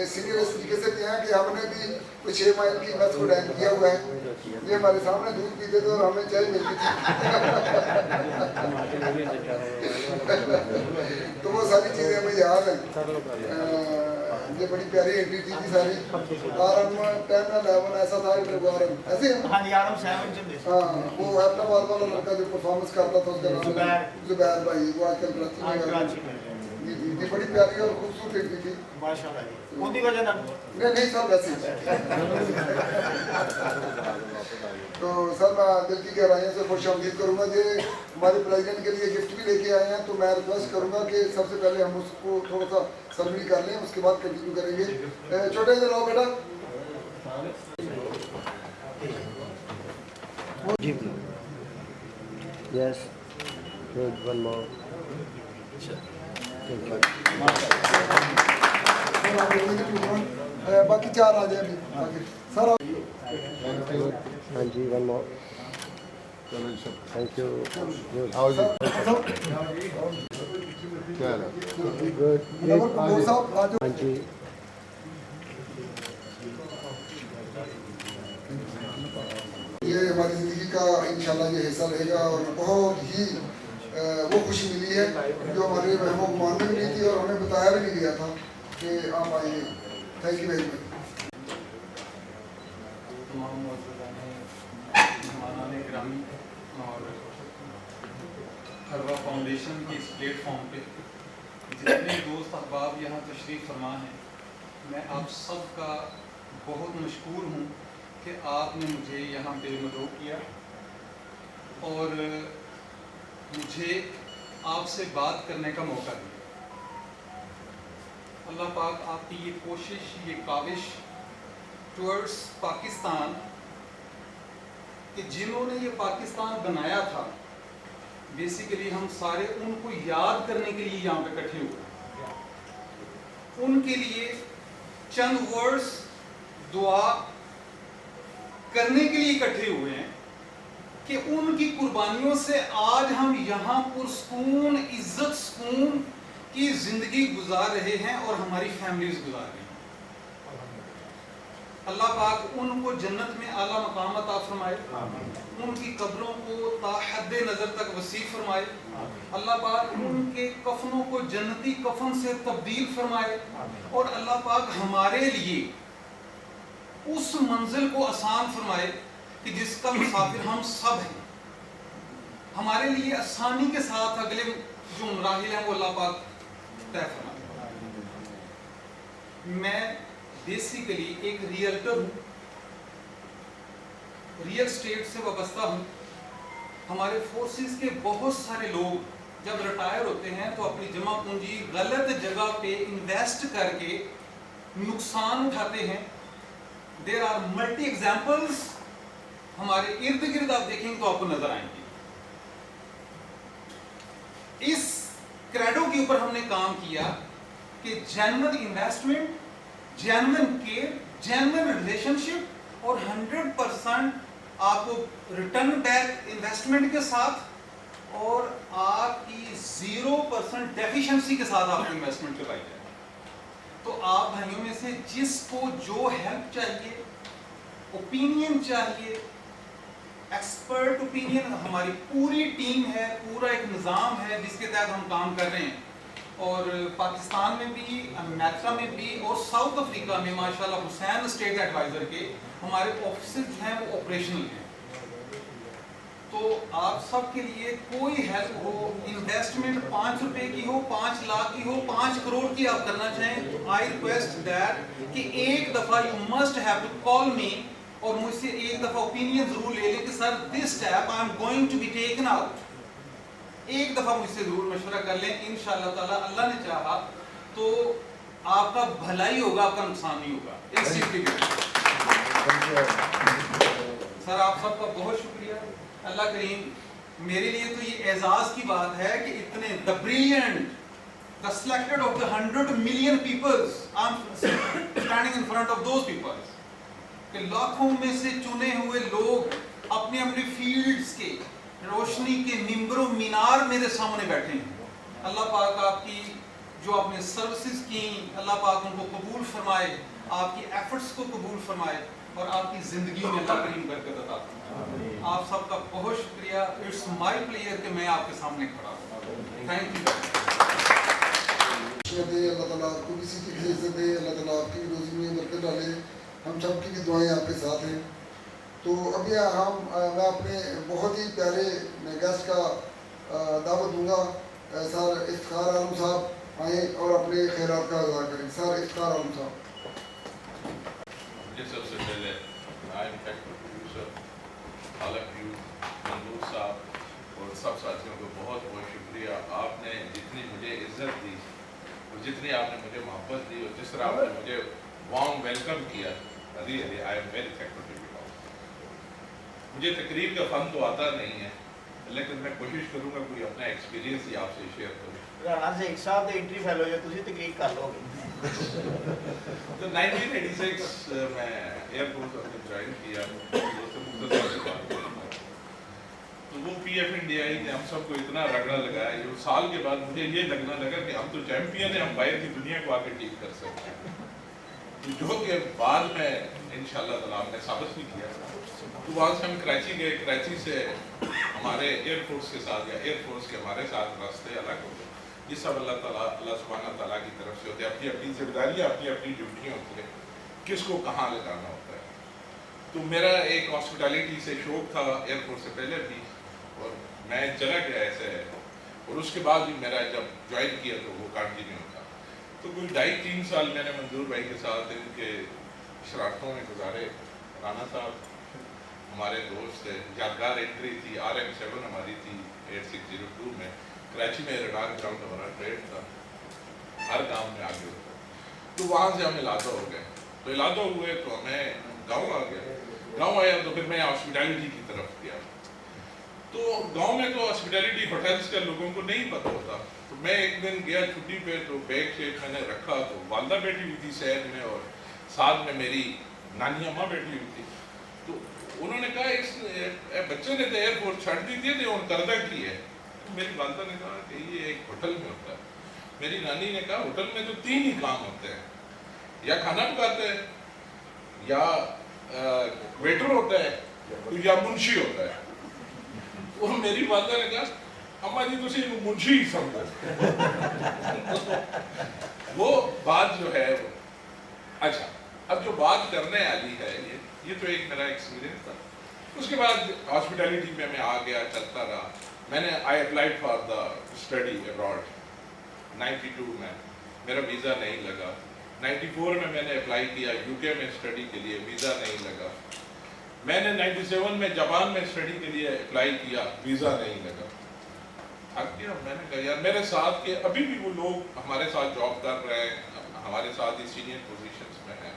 सीनियर इस तरीके से किया है कि हमने भी कुछ 6 माइल की बस को डैम किया हुआ है। ये हमारे सामने दूध पीते थे और हमें चाय मिलती थी। तो वो सारी चीज़ें हमें याद हैं। ये बड़ी प्यारी एंट्री थी सारी। आरम 10 और 11 ऐसा था ऐसे हाँ, वो हैदराबाद वाला लड़का जो परफॉर्मेंस करता था, उसका नाम जुबैर भाई, वो आजकल कराची में जी जी जी, बड़ी प्यारी और खूबसूरत लड़की थी माशाल्लाह जी। उनकी वजह ना नहीं सर वैसे ही। तो सर मैं दिल की गहराइयों से खुश आमदीद करूँगा कि हमारे प्रेसिडेंट के लिए गिफ्ट भी लेके आए हैं, तो मैं रिक्वेस्ट करूँगा कि सबसे पहले हम उसको थोड़ा सा सर्वी कर लें, उसके बाद कंटिन्यू करेंगे। छोटे से रहो बेटा। Yes. Good. One more. Thank you. बाकी 4 आ जाए अभी बाकी सर। हाँ जी, one more. Thank you. Good. Good. हाँ जी। ये हमारी ज़िंदगी का इंशाल्लाह ये हिस्सा रहेगा और बहुत ही वो खुशी मिली है जो हमारे महबूब गुमान में भी नहीं थी और हमें बताया भी नहीं गया था कि आप आइए। Thank you very much. तमाम मेहमानाने ग्रामी और हरवा फाउंडेशन के इस प्लेटफॉर्म पे जितने दोस्त अहबाब यहाँ तशरीफ़ फरमा हैं, मैं आप सब का बहुत मशकूर हूँ कि आपने मुझे यहाँ पे मदऊ किया और मुझे आपसे बात करने का मौका दिया। अल्लाह पाक आपकी ये कोशिश, ये काविश टुवर्ड्स पाकिस्तान कि जिन्होंने ये पाकिस्तान बनाया था, बेसिकली हम सारे उनको याद करने के लिए यहाँ पे इकट्ठे हुए, उनके लिए चंद वर्ड्स दुआ करने के लिए इकट्ठे हुए हैं कि उनकी कुर्बानियों से आज हम यहाँ पुरसकून, इज्जत सुकून की जिंदगी गुजार रहे हैं और हमारी फैमिलीज गुजार रही हैं। अल्लाह पाक उनको जन्नत में आला मकाम अता फरमाए, उनकी कब्रों को ताहद्दे नज़र तक वसी फरमाए। अल्लाह पाक उनके कफनों को जन्नती कफन से तब्दील फरमाए और अल्लाह पाक हमारे लिए उस मंजिल को आसान फरमाए कि जिसका मुसाफिर हम सब हैं। हमारे लिए आसानी के साथ अगले जो मराहिल हैं वो अल्लाह पाक तय फरमाए। मैं बेसिकली एक रियल्टर हूँ, रियल स्टेट से वाबस्ता हूँ। हमारे फोर्सेस के बहुत सारे लोग जब रिटायर होते हैं तो अपनी जमा पूंजी गलत जगह पे इन्वेस्ट करके नुकसान उठाते हैं। देयर आर मल्टी एग्जाम्पल्स हमारे इर्द गिर्द आप देखेंगे तो आपको नजर आएंगे। इस क्रेडो के ऊपर हमने काम किया कि genuine investment, genuine care, genuine relationship और 100% आपको रिटर्न बैक इन्वेस्टमेंट के साथ और आपकी 0% डेफिशिएंसी के साथ आपको इन्वेस्टमेंट करवाई जाए। तो आप भाइयों में से जिसको जो हेल्प चाहिए, ओपिनियन चाहिए, एक्सपर्ट ओपिनियन, हमारी पूरी टीम है, पूरा एक निज़ाम है जिसके तहत हम काम कर रहे हैं। और पाकिस्तान में भी, अमेरिका में भी और साउथ अफ्रीका में माशाल्लाह हुसैन स्टेट एडवाइज़र के हमारे ऑफिस हैं वो ऑपरेशनल हैं। तो आप सब के लिए कोई हेल्प हो, इन्वेस्टमेंट 5 रुपए की हो, 5 लाख की हो, 5 करोड़ की आप करना चाहें तो आई रिक्वेस्ट दैट कि एक दफ़ा you must have to call me और मुझसे एक दफ़ा ओपिनियन ज़रूर ले लें कि sir this step I am going to be taken out. एक दफ़ा मुझसे ज़रूर मशवरा कर लें। इंशाअल्लाह ताला अल्लाह ने चाहा तो आपका भलाई होगा, आपका नुकसान नहीं होगा। इस चीज़ के सर आप सबका बहुत शुक्रिया। अल्लाह करीम, मेरे लिए तो ये एजाज़ की बात है कि इतने the brilliant, the selected of the 100 million peoples, I am standing in front of those peoples, कि लाखों में से चुने हुए लोग अपने अपने फील्ड्स के रोशनी के मिंबरों मीनार मेरे सामने बैठे हैं। अल्लाह पाक आपकी जो आपने सर्विसेज की, अल्लाह पाक उनको कबूल फरमाए, आपकी एफर्ट्स को कबूल फरमाए और आपकी ज़िंदगी में अल्लाह करीम बरकत अता फरमाए। आप सबका बहुत शुक्रिया। इट्स माय प्लेयर कि मैं आपके सामने खड़ा हूँ। Thank you. अल्लाह ताला आपको भी सीधी की इज्जत दे, अल्लाह ताला आपकी भी रोज़ी में बरकत डाले। हम सब की भी दुआएं आपके साथ हैं। तो अभी मैं अपने बहुत ही प्यारे गेस्ट का दावत दूंगा। सर इफ्तिखार आलम साहब آئیں اور اپنے خیرات کا اظہار کریں. سر اختیار عالم صاحب. مجھے سب سے پہلے منظور صاحب اور سب ساتھیوں کو بہت بہت شکریہ. آپ نے جتنی مجھے عزت دی اور جتنی آپ نے مجھے محبت دی اور جس طرح آپ نے مجھے وارم ویلکم کیا, I am very thankful to you. مجھے تقریر کا فن تو آتا نہیں ہے, لیکن میں کوشش کروں گا کوئی اپنا ایکسپیرینس ہی آپ سے شیئر کروں. رانا شیخ صاحب دے انٹری فیلو جو تسی تقریر کر لو گے. تو 1986 میں ایئر فورس میں جوائن کیا, تو وہ پی ایف انڈیائی نے ہم سب کو اتنا رگڑا لگایا, یہ سال کے بعد مجھے یہ لگنا لگا کہ ہم تو چیمپئن ہیں, ہم باہر کی دنیا کو آگے ٹھیک کر سکتے ہیں, جو کہ بعد میں انشاءاللہ تعالیٰ ہم نے ثابت بھی کیا. تو وہاں سے ہم کراچی گئے, کراچی سے ہمارے ایئر فورس کے ساتھ یا ایئر فورس کے ہمارے ساتھ راستے الگ ہو گئے. یہ سب اللہ تعالیٰ, اللہ سبحانہ تعالیٰ کی طرف سے ہوتے ہیں. اپنی اپنی ذمہ داریاں, اپنی اپنی ڈیوٹیاں ہوتی ہیں, کس کو کہاں لگانا ہوتا ہے. تو میرا ایک ہاسپٹیلٹی سے شوق تھا ایئر فورس سے پہلے بھی, اور میں چلا گیا ایسے, اور اس کے بعد بھی میرا جب جوائن کیا تو وہ کنٹینیو تھا. تو کوئی 2.5-3 سال میں نے منظور بھائی کے ساتھ ان کے شرارتوں میں گزارے. رانا صاحب ہمارے دوست تھے, یادگار انٹری تھی, RM7 ہماری تھی 8602 میں, کراچی میں رڈار گراؤنڈ ہمارا ٹریڈ تھا, ہر کام میں آگے ہوتا. تو وہاں سے ہم علادہ ہو گئے. تو علادہ ہوئے تو ہمیں گاؤں آ گیا. گاؤں آیا تو پھر میں ہاسپٹیلٹی کی طرف گیا. تو گاؤں میں تو ہاسپٹیلٹی ہوٹلس کے لوگوں کو نہیں پتہ ہوتا. تو میں ایک دن گیا چھٹی پہ, تو بیگ شیگ میں نے رکھا, تو والدہ بیٹھی ہوئی تھی شہر میں, اور ساتھ میں میری نانی اماں بیٹھی ہوئی تھی. تو انہوں نے کہا اس بچے نے تو ایئر فورس چھڑ دی تھی, اور کردہ کی ہے. میری والدہ نے کہا کہ یہ ایک ہوٹل میں ہوتا ہے. میری نانی نے کہا ہوٹل میں تو 3 ہی کام ہوتے ہیں, یا کھانا پکاتے ہیں, یا ویٹر ہوتا ہے, یا منشی ہوتا ہے. اور میری والدہ نے کہا اماں جی تسی منشی ہی سمجھو. وہ بات جو ہے, اچھا اب جو بات کرنے والی ہے, یہ تو ایک میرا ایکسپیرینس تھا. اس کے بعد ہاسپٹیلٹی میں آ گیا, چلتا رہا. میں نے I applied for the study abroad 92 میں, میرا ویزا نہیں لگا. 94 میں نے اپلائی کیا یو کے میں اسٹڈی کے لیے, ویزا نہیں لگا. میں نے 97 میں جاپان میں اسٹڈی کے لیے اپلائی کیا, ویزا نہیں لگا. اب کیا میں نے کہا یار میرے ساتھ کے ابھی بھی وہ لوگ ہمارے ساتھ جاب کر رہے ہیں, ہمارے ساتھ ہی سینئر پوزیشنز میں ہیں.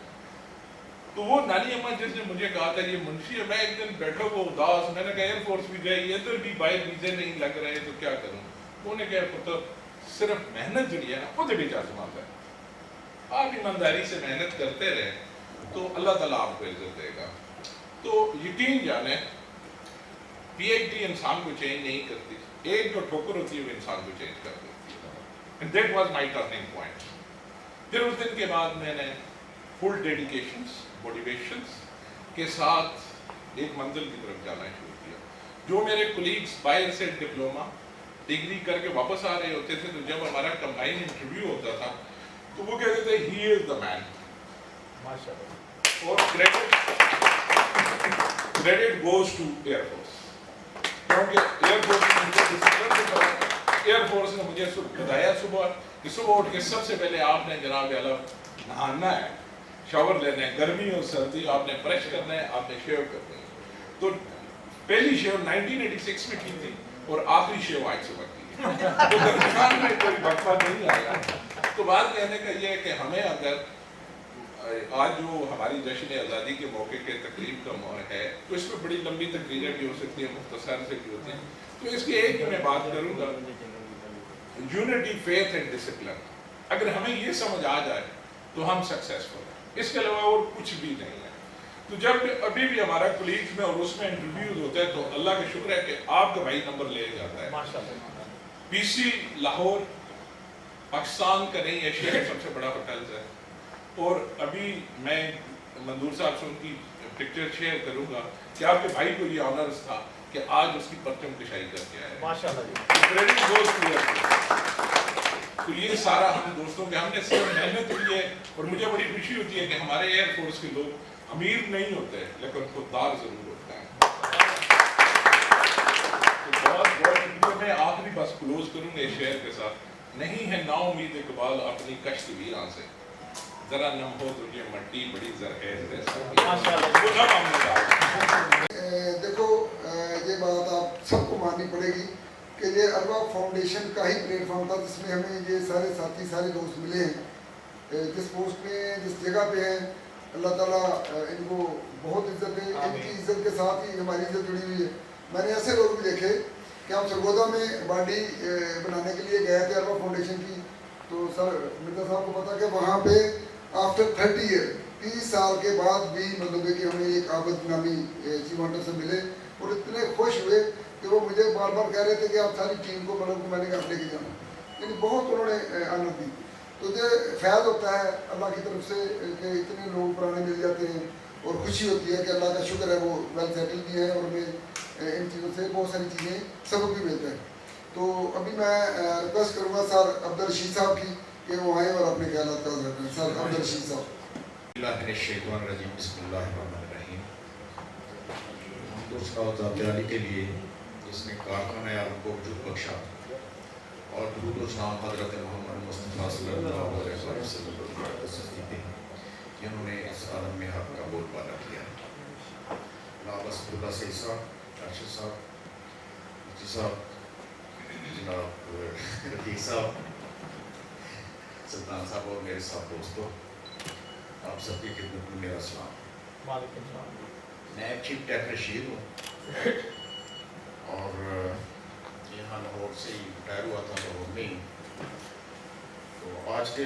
تو وہ نانی اماں جس نے مجھے کہا تھا یہ منشی ہے, میں ایک دن بیٹھا وہ اداس, میں نے کہا ایئر فورس بھی گئی, ادھر بھی باہر ویزے نہیں لگ رہے, تو کیا کروں. انہوں نے کہا پتر صرف محنت جڑی ہے نا وہ بھی چاہتا ہے, آپ ایمانداری سے محنت کرتے رہے تو اللہ تعالیٰ آپ کو عزت دے گا. تو یقین جانے پی ایچ ڈی انسان کو چینج نہیں کرتی, ایک جو ٹھوکر ہوتی ہے وہ انسان کو چینج کر دیتی ہے. And that was my turning point. پھر اس دن کے بعد میں نے فل ڈیڈیکیشنز, موٹیویشنز کے ساتھ ایک منزل کی طرف جانا شروع کیا. جو میرے کولیگز باہر سے ڈپلوما ڈگری کر کے واپس آ رہے ہوتے تھے, تو جب ہمارا کمبائن انٹرویو ہوتا تھا تو وہ کہتے تھے ہی از دا مین. اور credit goes to air force, کیونکہ ایئر فورس نے مجھے بتایا صبح کہ صبح اٹھ کے سب سے پہلے آپ نے جناب اعلیٰ نہانا ہے, شاور لینا ہے, گرمی اور سردی آپ نے برش کرنا ہے, آپ نے شیو کرنا ہے. تو پہلی شیو 1986 میں کی تھی اور آخری شیو آج صبح کی ہے. تو درمیان میں کوئی وقفہ نہیں آیا. تو بات کہنے کا یہ ہے کہ ہمیں اگر آج جو ہماری جشن آزادی کے موقع کے تقریب کا ہے, تو اس میں بڑی لمبی تقریریں بھی ہو سکتی ہیں, مختصر سے بھی ہوتی ہیں. تو اس کی ایک میں بات کروں گا, یونٹی, فیتھ اینڈ ڈسپلن. اگر ہمیں یہ سمجھ آ جائے تو ہم سکسیسفل ہیں, اس کے علاوہ اور کچھ بھی نہیں ہے. تو جب ابھی بھی ہمارا کولیگز میں اور اس میں انٹرویوز ہوتے ہیں تو اللہ کا شکر ہے کہ آپ کا بھائی نمبر لے جاتا ہے. پی سی لاہور پاکستان کا نہیں, ایشیا کا سب سے بڑا ہوٹلز ہے. اور ابھی میں منظور صاحب سے ان کی پکچر شیئر کروں گا کہ آپ کے بھائی کو یہ آنرز تھا کہ آج اس کی پرچم کشائی کر کے آئے. تو یہ سارا ہم دوستوں کے, ہم نے صرف محنت کی ہے. اور مجھے بڑی خوشی ہوتی ہے کہ ہمارے ایئر فورس کے لوگ امیر نہیں ہوتے لیکن خوددار ضرور ہوتے ہیں. تو بہت بہت شکریہ. میں آخری بس کلوز کروں گا اس شعر کے ساتھ. नहीं है ना उम्मीद इकबाल अपनी कश्त वीरां से, जरा नम हो तुझे मट्टी बड़ी जरखेज दे सकती है। देखो ये बात आप सबको माननी पड़ेगी कि ये अरवा फाउंडेशन का ही प्लेटफॉर्म था जिसमें हमें ये सारे साथी सारे दोस्त मिले हैं। जिस पोस्ट में जिस जगह पे हैं अल्लाह ताला इनको बहुत इज्जत है, इनकी इज्जत के साथ ही हमारी इज्जत जुड़ी हुई है। मैंने ऐसे लोग भी देखे कि हम सरगोदा में बाडी बनाने के लिए गए थे अरवा फाउंडेशन की, तो सर मिर्जा साहब को पता कि वहाँ पे आफ्टर 30 ईयर 30 साल के बाद भी मतलब कि हमें एक आबद नामी चीफ से मिले और इतने खुश हुए कि वो मुझे बार बार कह रहे थे कि आप सारी टीम को मतलब को मैंने आप लेके जाना, यानी बहुत उन्होंने आनंद दी। तो ये फैज़ होता है अल्लाह की तरफ से कि इतने लोग पुराने मिल जाते हैं और खुशी होती है कि अल्लाह का शुक्र है वो वेल सेटल भी है और हमें इन चीज़ों से बहुत सारी चीज़ें सबक भी मिलता है। तो अभी मैं रिक्वेस्ट करूँगा सर अब्दुल रशीद साहब की कि वो आए और अपने ख्यालात का रखें। सर अब्दुल रशीद साहब। बिस्मिल्लाहिर्रहमानिर्रहीम। दोस्तों के लिए जिसने कारखाना आलम को वजूद बख्शा और दुरूद व सलाम हज़रत मोहम्मद मुस्तफ़ा सल्लल्लाहु अलैहि वसल्लम पर दी, जिन्होंने इस आलम में हक़ का बोलबाला किया। नाबसुल्लाह सईद साहब, अर्शद साहब, मुफ्ती साहब, जनाब रफ़ीक साहब, सुल्तान साहब और मेरे साथ दोस्तों, आप सबकी खिदमत में मेरा सलाम। नायब चीफ टेक रशीद हूँ और यहाँ लाहौर से ही रिटायर हुआ था लाहौर में। तो आज के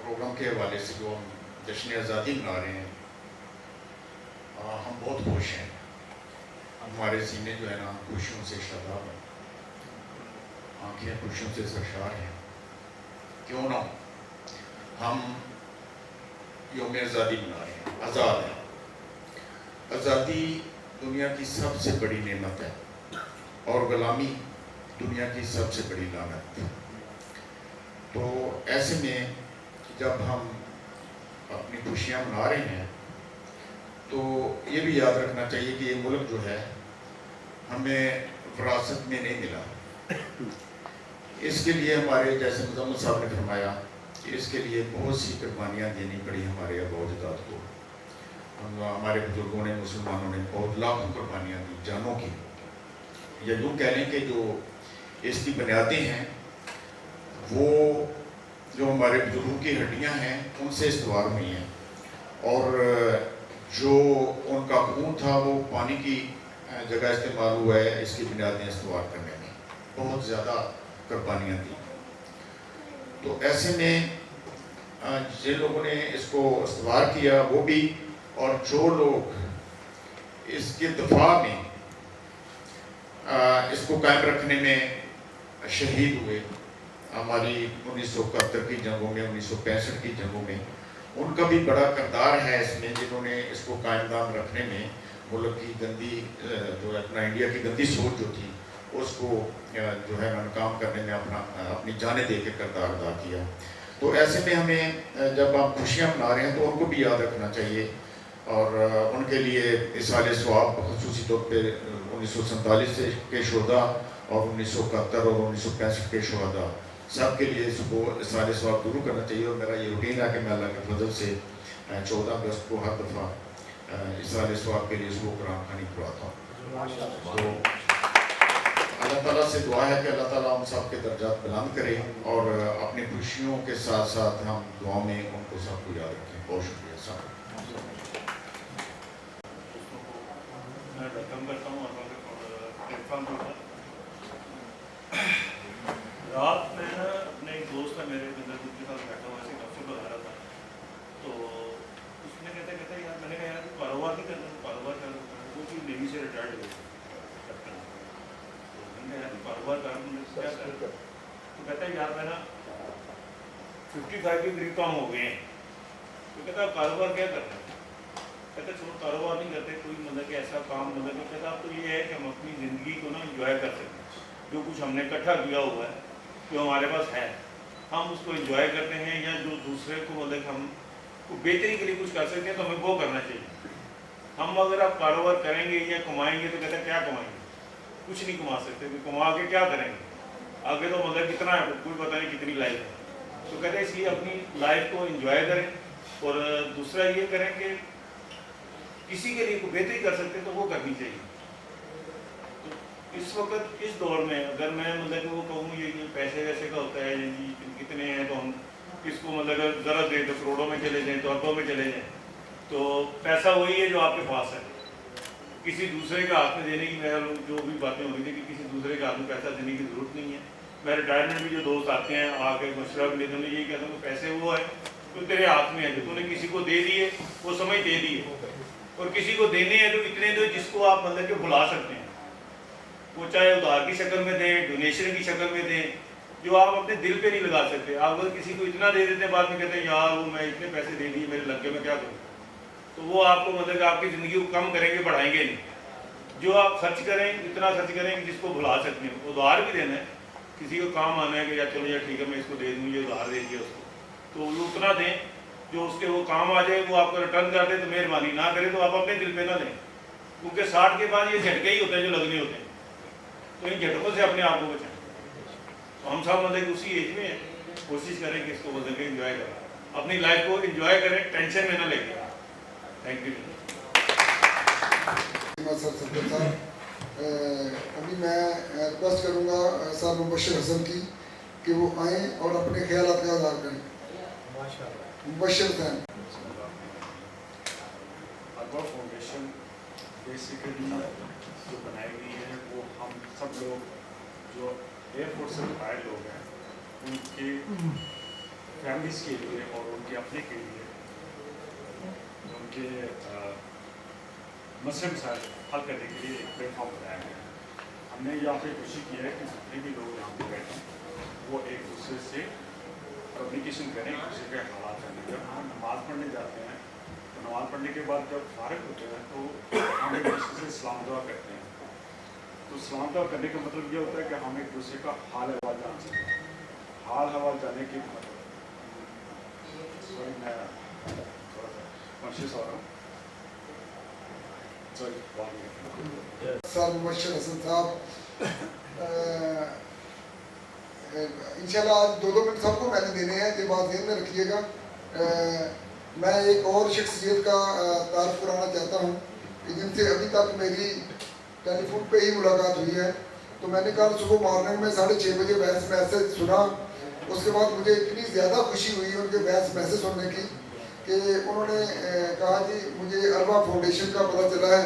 प्रोग्राम के हवाले से जो हम जश्न आज़ादी मना रहे हैं, हम बहुत खुश हैं। हमारे सीने जो है ना खुशियों से शादाब हैं, आँखें खुशियों से सरशार हैं। क्यों ना हम यौम आज़ादी मना रहे हैं, आज़ाद हैं। आज़ादी दुनिया की सबसे बड़ी नेमत है और गुलामी दुनिया की सबसे बड़ी लानत। तो ऐसे में जब हम अपनी खुशियाँ मना रहे हैं तो ये भी याद रखना चाहिए कि ये मुल्क जो है हमें विरासत में नहीं मिला। इसके लिए हमारे जैसे मुज़म्मिल साहब ने फरमाया कि इसके लिए बहुत सी कुर्बानियाँ देनी पड़ी हमारे आबा-ओ-अजदाद को। हमारे बुजुर्गों ने, मुसलमानों ने बहुत लाखों कुर्बानियाँ दी जानों की, या यूँ कह लें कि जो इसकी बुनियादें हैं वो जो हमारे बुजुर्गों की हड्डियाँ हैं उनसे इस्तवार हुई हैं और जो उनका खून था वो पानी की जगह इस्तेमाल हुआ है इसकी बुनियादें इस्तवार करने में। बहुत ज़्यादा कुर्बानियाँ दी। तो ऐसे में जिन लोगों ने इसको इस्तवार किया वो भी, और जो लोग इसके दफा में इसको कायम रखने में शहीद हुए, हमारी 1971 की जंगों में, 1965 की जंगों में, उनका भी बड़ा किरदार है इसमें, जिन्होंने इसको कायम दाम रखने में मुल्क की गंदी जो अपना इंडिया की गंदी सोच जो थी उसको जो है नाकाम करने में अपनी जानें दे के किरदार अदा किया। तो ऐसे में हमें जब हम खुशियाँ मना रहे हैं तो उनको भी याद रखना चाहिए और उनके लिए इसाले सवाब ख़ुसूसी तौर पर 1947 के शोधा और 1971 और 1965 के शोधा सब के लिए इसको इसाले सवाब जरूर करना चाहिए। और मेरा ये रूटीन है कि मैं अल्लाह के फजल से 14 अगस्त को हर दफ़ा इसाले सवाब के लिए इसको कुरान खानी पढ़ाता हूँ। तो अल्लाह ताला से दुआ है कि अल्लाह ताला हम सब के दर्जात बुलंद करे और अपनी खुशियों के साथ साथ हम दुआ में उनको सबको याद रखें। बहुत शुक्रिया साहब। मैं वेलकम करता हूँ प्लेटफॉर्म पर। रात में ना अपने एक दोस्त है मेरे जिंदगी के साथ बैठा हुआ ऐसे गपशप लगा रहा था, तो उसने कहते यार, मैंने कहा यार कारोबार नहीं करना, कारोबार कर वो भी नेवी से रिटायर्ड हुए कैप्टन। तो मैंने यार कारोबार कर क्या कर, तो कहता है यार मैं ना 55 के करीब काम हो गए हैं। तो कहता है कारोबार क्या करना है? कहते छोड़ो कारोबार नहीं करते, कोई मतलब कि ऐसा काम मतलब कि कहता तो ये है कि हम अपनी ज़िंदगी को ना इंजॉय कर सकें। जो कुछ हमने इकट्ठा किया हुआ है, जो हमारे पास है, हम उसको एंजॉय करते हैं, या जो दूसरे को मतलब हम बेहतरी के लिए कुछ कर सकते हैं तो हमें वो करना चाहिए। हम अगर आप कारोबार करेंगे या कमाएंगे तो कहते हैं क्या कमाएंगे, कुछ नहीं कमा सकते, तो कमा के क्या करेंगे? आगे तो मतलब कितना है कोई पता नहीं कितनी लाइफ है। तो कहते हैं इसलिए अपनी लाइफ को एंजॉय करें, और दूसरा ये करें कि किसी के लिए कोई बेहतरी कर सकते तो वो करनी चाहिए। तो इस वक्त इस दौर में अगर मैं मतलब कि वो कहूँ ये पैसे वैसे का होता है जी कितने हैं, तो हम किसको मतलब ज़रूरत दें तो करोड़ों में चले जाएँ तो अरबों में चले जाएँ, तो पैसा वही है जो आपके पास है। किसी दूसरे के हाथ में देने की, मैं जो भी बातें हो रही थी कि किसी दूसरे के हाथ में पैसा देने की ज़रूरत नहीं है। मैं रिटायरमेंट में जो दोस्त आते हैं आके मशवरा भी लेते हैं, यही कहता हूँ पैसे वो है तो तेरे हाथ में है, जो तूने किसी को दे दिए वो समय दे दिए, और किसी को देने हैं तो इतने दो जिसको आप मतलब कि भुला सकते हैं। वो चाहे उधार की शक्ल में दें, डोनेशन की शक्ल में दें, जो आप अपने दिल पे नहीं लगा सकते। आप अगर किसी को इतना दे देते हैं बाद में कहते हैं यार वो मैं इतने पैसे दे दिए मेरे लग के मैं क्या करूँ, तो वो आपको मतलब आपकी ज़िंदगी को कम करेंगे, बढ़ाएंगे नहीं। जो आप खर्च करें इतना खर्च करें कि जिसको भुला सकते हैं। उधार भी देना है, किसी को काम आना है कि यार चलो यार ठीक है मैं इसको दे दूँ, ये उधार दे दिया उसको, तो वो उतना दें जो उसके वो काम आ जाए, वो आपको रिटर्न कर दे तो मेहरबानी, ना करे तो आप अपने दिल पे ना लें, क्योंकि 60 के बाद ये झटके ही होते हैं जो लगने होते हैं। तो इन झटकों से अपने आप को बचाएं। तो हम सब मतलब उसी एज में हैं, कोशिश करें कि इसको मतलब एंजॉय करें, अपनी लाइफ को एंजॉय करें, टेंशन में ना लेके। Thank you sir. अभी मैं रिक्वेस्ट करूँगा सर मुबशर हसन की कि वो आएँ और अपने ख्यालात का इज़हार करें। मुबशर हसन। अरबा फाउंडेशन बेसिकली जो बनाई गई है वो हम सब लोग जो एयरफोर्स से रिटायर्ड लोग हैं उनके फैमिलीज़ के लिए और उनके अपने के लिए उनके मसले मसाइल हल करने के लिए एक प्लेटफॉर्म बनाया गया है। हमने यहाँ पे कोशिश की है कि जितने भी लोग यहाँ पे बैठे वो एक दूसरे से कम्युनिकेशन करें, एक दूसरे के हालात जानें। जब हम नमाज़ पढ़ने जाते हैं तो नमाज़ पढ़ने के बाद जब फारग होते हैं तो हम एक दूसरे से सलाम दुआ करते हैं। तो सलाम दुआ करने का मतलब ये होता है कि हम एक दूसरे का हाल अहवाल जान सकते हैं। हाल अहवाल जानने के मतलब सॉरी मैं थोड़ा सा कॉन्शियस हो रहा हूँ। सर मुबशर हसन साहब, इंशाल्लाह आज 2 मिनट सबको मैंने देने हैं, ये बात ध्यान में रखिएगा। मैं एक और शख्सियत का तारुफ कराना चाहता हूँ जिनसे अभी तक मेरी टेलीफोन पे ही मुलाकात हुई है। तो मैंने कल सुबह मॉर्निंग में 6:30 बजे वॉइस मैसेज सुना, उसके बाद मुझे इतनी ज़्यादा खुशी हुई उनके वॉइस मैसेज सुनने की कि उन्होंने कहा जी मुझे अरबा फाउंडेशन का पता चला है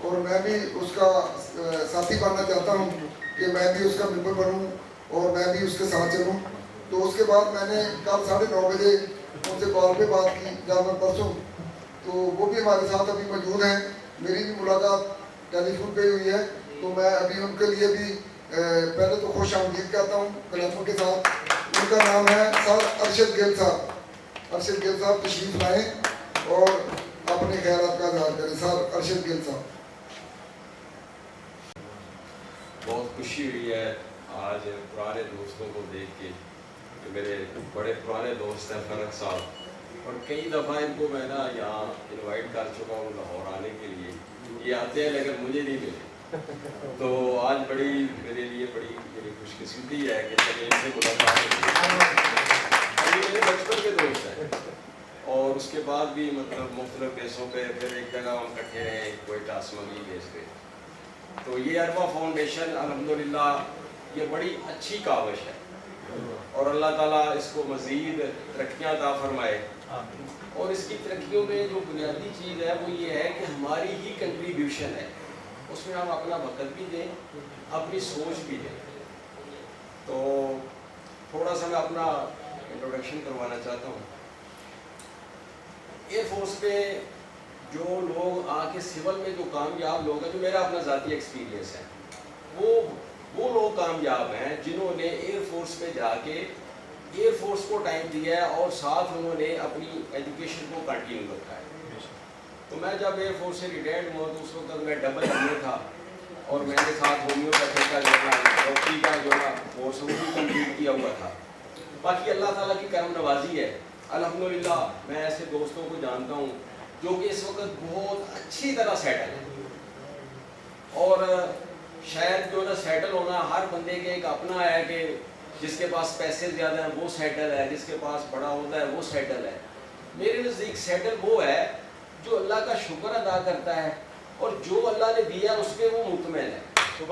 और मैं भी उसका साथी बनना चाहता हूँ कि मैं भी उसका मेंबर बनूँ और मैं भी उसके साथ चलूँ। तो उसके बाद मैंने कल 9:30 बजे उनसे कॉल पे बात की, जब मैं परसों, तो वो भी हमारे साथ अभी मौजूद हैं। मेरी भी मुलाकात टेलीफोन पे हुई है। तो मैं अभी उनके लिए भी पहले तो खुश आमदीद कहता हूँ कलामों के साथ। उनका नाम है सर अरशद गिल साहब। अरशद गिल साहब तशरीफ लाएँ और अपने ख्यालात का इज़हार करें। सर अरशद गिल साहब। बहुत खुशी हुई है आज पुराने दोस्तों को देख के, कि मेरे बड़े पुराने दोस्त हैं फरक साहब, और कई दफ़ा इनको मैं ना यहाँ इनवाइट कर चुका हूँ लाहौर आने के लिए। ये आते हैं लेकिन मुझे नहीं मिले, तो आज बड़ी मेरे लिए बड़ी मेरी खुशकिस्मती है कि चलिए इनसे मुलाकात हुई। ये मेरे बचपन के दोस्त हैं, और उसके बाद भी मतलब मुख्तलिफ बेसों पे फिर एक जगह हम इकट्ठे रहे कोयटा असमगी बेस पे। तो ये अरबा फाउंडेशन अल्हम्दुलिल्लाह ये बड़ी अच्छी काविश है, और अल्लाह ताला इसको मज़ीद तरक्कियाँ अता फरमाए। और इसकी तरक्कियों में जो बुनियादी चीज़ है वो ये है कि हमारी ही कंट्रीब्यूशन है, उसमें हम अपना वक़्त भी दें, अपनी सोच भी दें। तो थोड़ा सा मैं अपना इंट्रोडक्शन करवाना चाहता हूँ। एयरफोर्स में जो लोग आके सिविल में जो कामयाब लोग हैं, जो मेरा अपना ज़ाती एक्सपीरियंस है, वो लोग कामयाब हैं जिन्होंने एयरफोर्स में जाके एयरफोर्स को टाइम दिया है और साथ उन्होंने अपनी एजुकेशन को कंटिन्यू रखा है। तो मैं जब एयरफोर्स से रिटायर्ड हुआ तो उस वक्त मैं डबल में था, और मैंने साथ होम्योपैथी का जो है डॉक्टरी का जो है कोर्स वो भी कम्प्लीट किया हुआ था। बाकी अल्लाह ताला की करम नवाजी है अल्हम्दुलिल्लाह। मैं ऐसे दोस्तों को जानता हूँ जो कि इस वक्त बहुत अच्छी तरह सेटल है, और शायद जो ना सेटल होना हर बंदे के एक अपना है कि जिसके पास पैसे ज़्यादा हैं वो सेटल है, जिसके पास बड़ा होता है वो सेटल है। मेरे नज़दीक सेटल वो है जो अल्लाह का शुक्र अदा करता है और जो अल्लाह ने दिया उस पर वो मुतमईन है, वो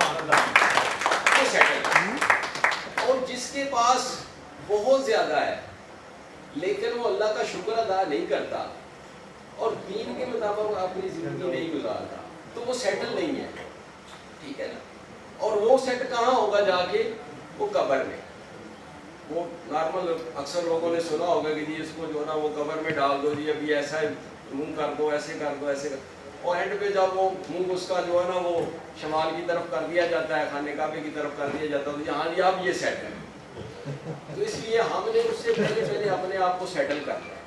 सेटल है। और जिसके पास बहुत ज़्यादा है लेकिन वो अल्लाह का शुक्र अदा नहीं करता और दीन के मुताबिक अपनी ज़िंदगी नहीं गुजारता तो वो सेटल नहीं है, ठीक है ना। और वो सेट कहाँ होगा जाके, वो कब्र में। वो नॉर्मल अक्सर लोगों ने सुना होगा कि जी इसको जो है ना वो कब्र में डाल दो जी, अभी ऐसा मुंह कर दो, ऐसे कर दो, ऐसे कर, और एंड पे जब वो मुंह उसका जो है ना वो शमाल की तरफ कर दिया जाता है, खाने काबे की तरफ कर दिया जाता है, तो हाँ जी अब ये सेट है। तो इसलिए हमने उससे पहले अपने आप को सेटल करना है।